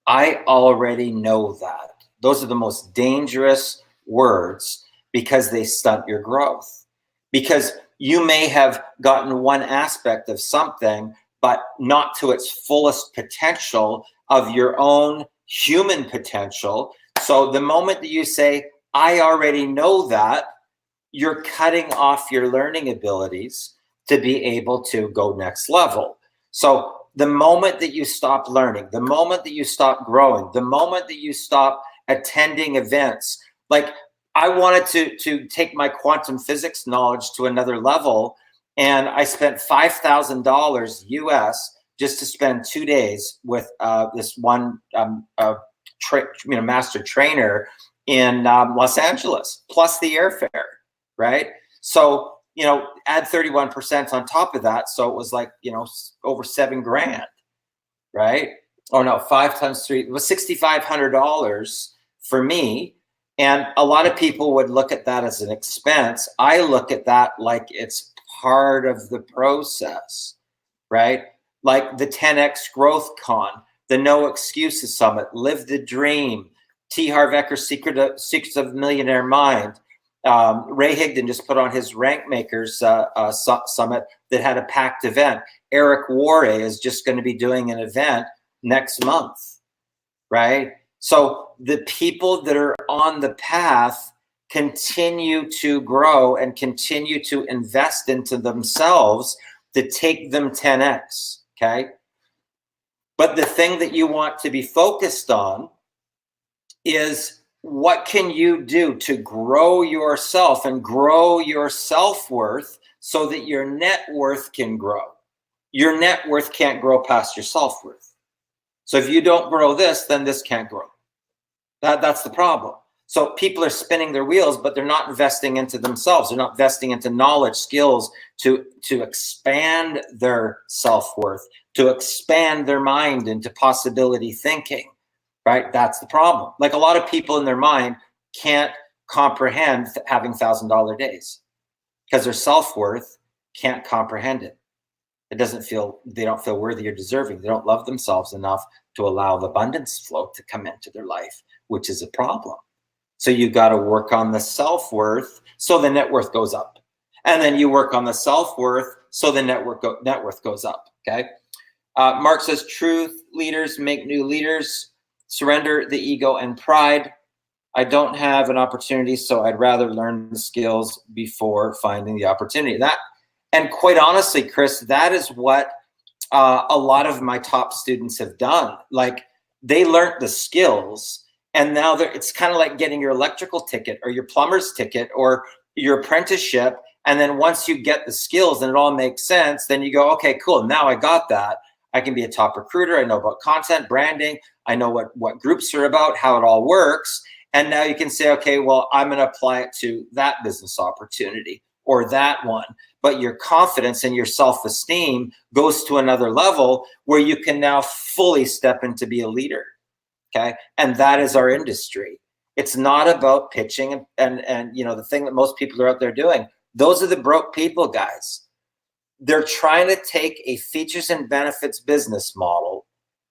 I already know that. Those are the most dangerous words because they stunt your growth. Because you may have gotten one aspect of something, but not to its fullest potential of your own human potential. So the moment that you say, "I already know that," you're cutting off your learning abilities to be able to go next level. So the moment that you stop learning, the moment that you stop growing, the moment that you stop attending events, like I wanted to take my quantum physics knowledge to another level, and I spent $5,000 US just to spend 2 days with this one master trainer in Los Angeles, plus the airfare, right? So add 31% on top of that. So it was like, over $7,000, right? Oh no, 5 times 3, it was $6,500 for me. And a lot of people would look at that as an expense. I look at that like it's part of the process, right? Like the 10X Growth Con, the No Excuses Summit, Live the Dream, T. Harv Eker's Secrets of Millionaire Mind. Ray Higdon just put on his Rank Makers Summit that had a packed event. Eric Worre is just going to be doing an event next month, right? So the people that are on the path continue to grow and continue to invest into themselves to take them 10X, okay? But the thing that you want to be focused on is, what can you do to grow yourself and grow your self-worth so that your net worth can grow? Your net worth can't grow past your self-worth. So if you don't grow this, then this can't grow. That's the problem. So people are spinning their wheels, but they're not investing into themselves. They're not investing into knowledge, skills to expand their self-worth, to expand their mind into possibility thinking, right? That's the problem. Like a lot of people in their mind can't comprehend having $1,000 days because their self-worth can't comprehend it. They don't feel worthy or deserving. They don't love themselves enough to allow the abundance flow to come into their life, which is a problem. So you got to work on the self-worth so the net worth goes up. And then you work on the self-worth so the net worth goes up, okay? Mark says, truth leaders make new leaders. Surrender the ego and pride. I don't have an opportunity, so I'd rather learn the skills before finding the opportunity. And quite honestly, Chris, that is what a lot of my top students have done. Like they learned the skills, and now it's kind of like getting your electrical ticket or your plumber's ticket or your apprenticeship. And then once you get the skills and it all makes sense, then you go, okay, cool. Now I got that. I can be a top recruiter. I know about content, branding. I know what groups are about, how it all works. And now you can say, okay, well, I'm going to apply it to that business opportunity or that one. But your confidence and your self-esteem goes to another level where you can now fully step in to be a leader, okay? And that is our industry. It's not about pitching and the thing that most people are out there doing. Those are the broke people, guys. They're trying to take a features and benefits business model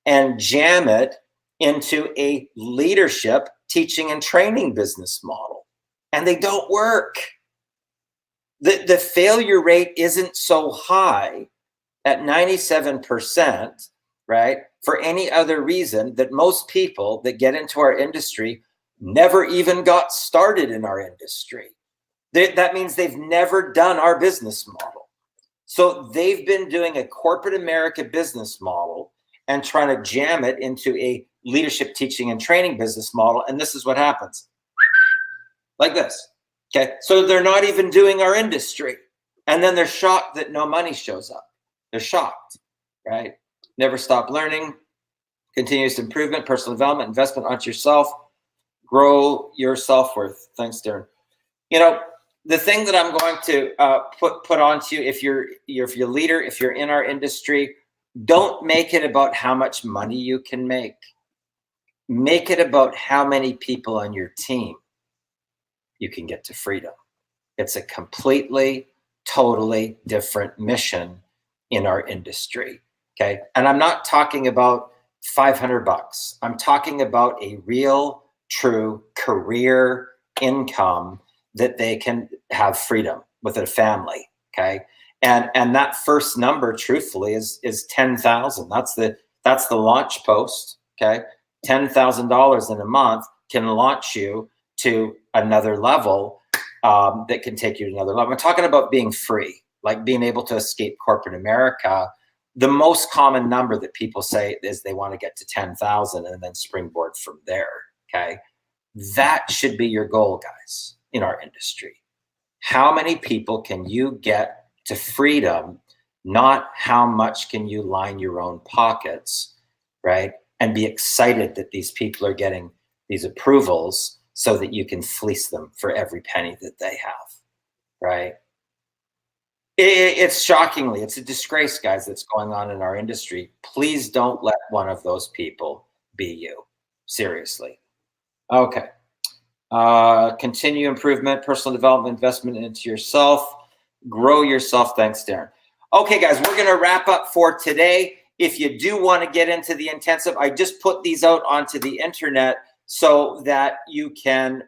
and jam it into a leadership teaching and training business model. And they don't work. The failure rate isn't so high at 97%, right? For any other reason that most people that get into our industry never even got started in our industry. That means they've never done our business model. So they've been doing a corporate America business model and trying to jam it into a leadership teaching and training business model. And this is what happens. Like this. Okay. So they're not even doing our industry. And then they're shocked that no money shows up. They're shocked, right? Never stop learning, continuous improvement, personal development, investment onto yourself, grow your self-worth. Thanks, Darren. You know, the thing that I'm going to put onto you, if you're a leader, if you're in our industry, don't make it about how much money you can make. Make it about how many people on your team you can get to freedom. It's a completely, totally different mission in our industry. Okay. And I'm not talking about $500. I'm talking about a real, true career income that they can have freedom with a family. Okay. And that first number, truthfully, is 10,000. That's the launch post. Okay. $10,000 in a month can launch you to another level that can take you to another level. I'm talking about being free, like being able to escape corporate America. The most common number that people say is they want to get to 10,000 and then springboard from there. Okay. That should be your goal, guys, in our industry. How many people can you get to freedom? Not how much can you line your own pockets, right? And be excited that these people are getting these approvals so that you can fleece them for every penny that they have, right? It's shockingly, it's a disgrace, guys, that's going on in our industry. Please don't let one of those people be you. Seriously. Okay. Continue improvement, personal development, investment into yourself, grow yourself. Thanks, Darren. Okay, guys, we're going to wrap up for today. If you do want to get into the intensive, I just put these out onto the internet so that you can,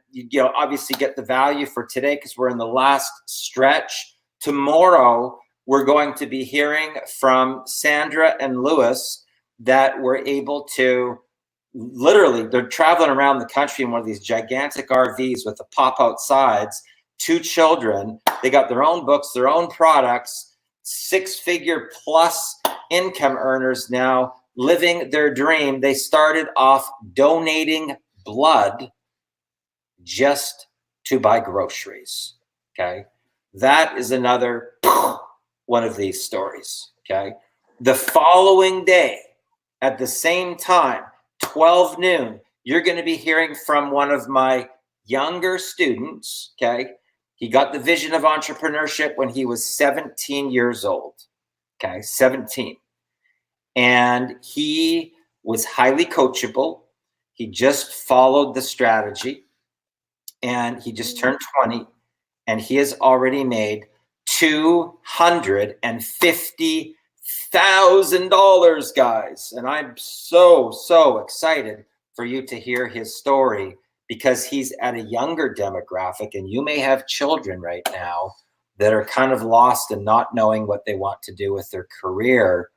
obviously get the value for today because we're in the last stretch. Tomorrow, we're going to be hearing from Sandra and Lewis that we're able to literally, they're traveling around the country in one of these gigantic RVs with the pop-out sides, 2 children. They got their own books, their own products, 6-figure plus income earners now living their dream. They started off donating blood just to buy groceries. Okay. That is another one of these stories. Okay. The following day at the same time, 12 noon, you're going to be hearing from one of my younger students. Okay. He got the vision of entrepreneurship when he was 17 years old. Okay. 17. And he was highly coachable. He just followed the strategy and he just turned 20 and he has already made $250,000, guys. And I'm so excited for you to hear his story because he's at a younger demographic and you may have children right now that are kind of lost and not knowing what they want to do with their career.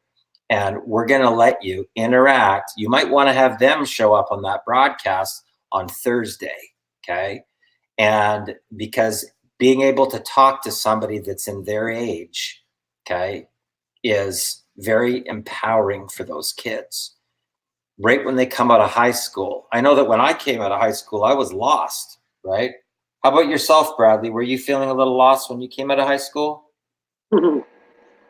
And we're going to let you interact. You might want to have them show up on that broadcast on Thursday, okay? And because being able to talk to somebody that's in their age, okay, is very empowering for those kids. Right when they come out of high school. I know that when I came out of high school, I was lost, right? How about yourself, Bradley? Were you feeling a little lost when you came out of high school?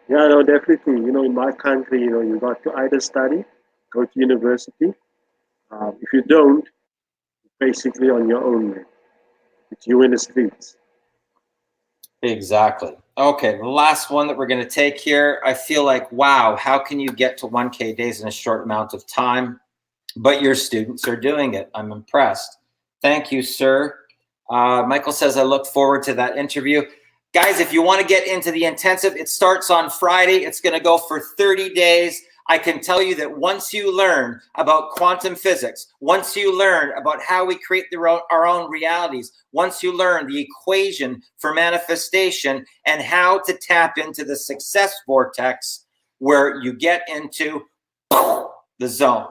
Yeah, no, definitely. In my country, you got to either study, go to university. If you don't, basically on your own, man. It's you in the streets. Exactly. Okay, the last one that we're going to take here. I feel like, wow, how can you get to 1K days in a short amount of time? But your students are doing it. I'm impressed. Thank you, sir. Michael says, I look forward to that interview. Guys, if you want to get into the intensive, it starts on Friday. It's going to go for 30 days. I can tell you that once you learn about quantum physics, once you learn about how we create our own realities, once you learn the equation for manifestation and how to tap into the success vortex where you get into the zone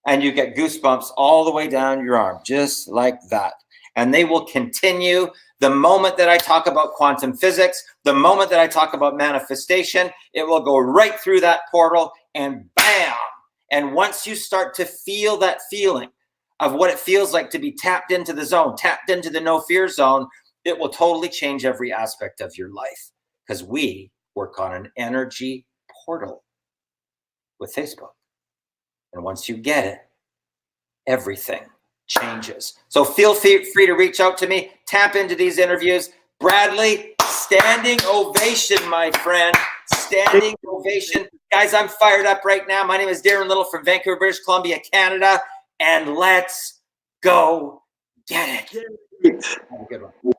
and you get goosebumps all the way down your arm, just like that. And they will continue the moment that I talk about quantum physics, the moment that I talk about manifestation, it will go right through that portal and bam. And once you start to feel that feeling of what it feels like to be tapped into the zone, tapped into the no fear zone, it will totally change every aspect of your life because we work on an energy portal with Facebook. And once you get it, everything changes. So feel free to reach out to me, tap into these interviews. Bradley, standing ovation, my friend. Standing ovation. Guys, I'm fired up right now. My name is Darren Little from Vancouver, British Columbia, Canada. And let's go get it. Have a good one.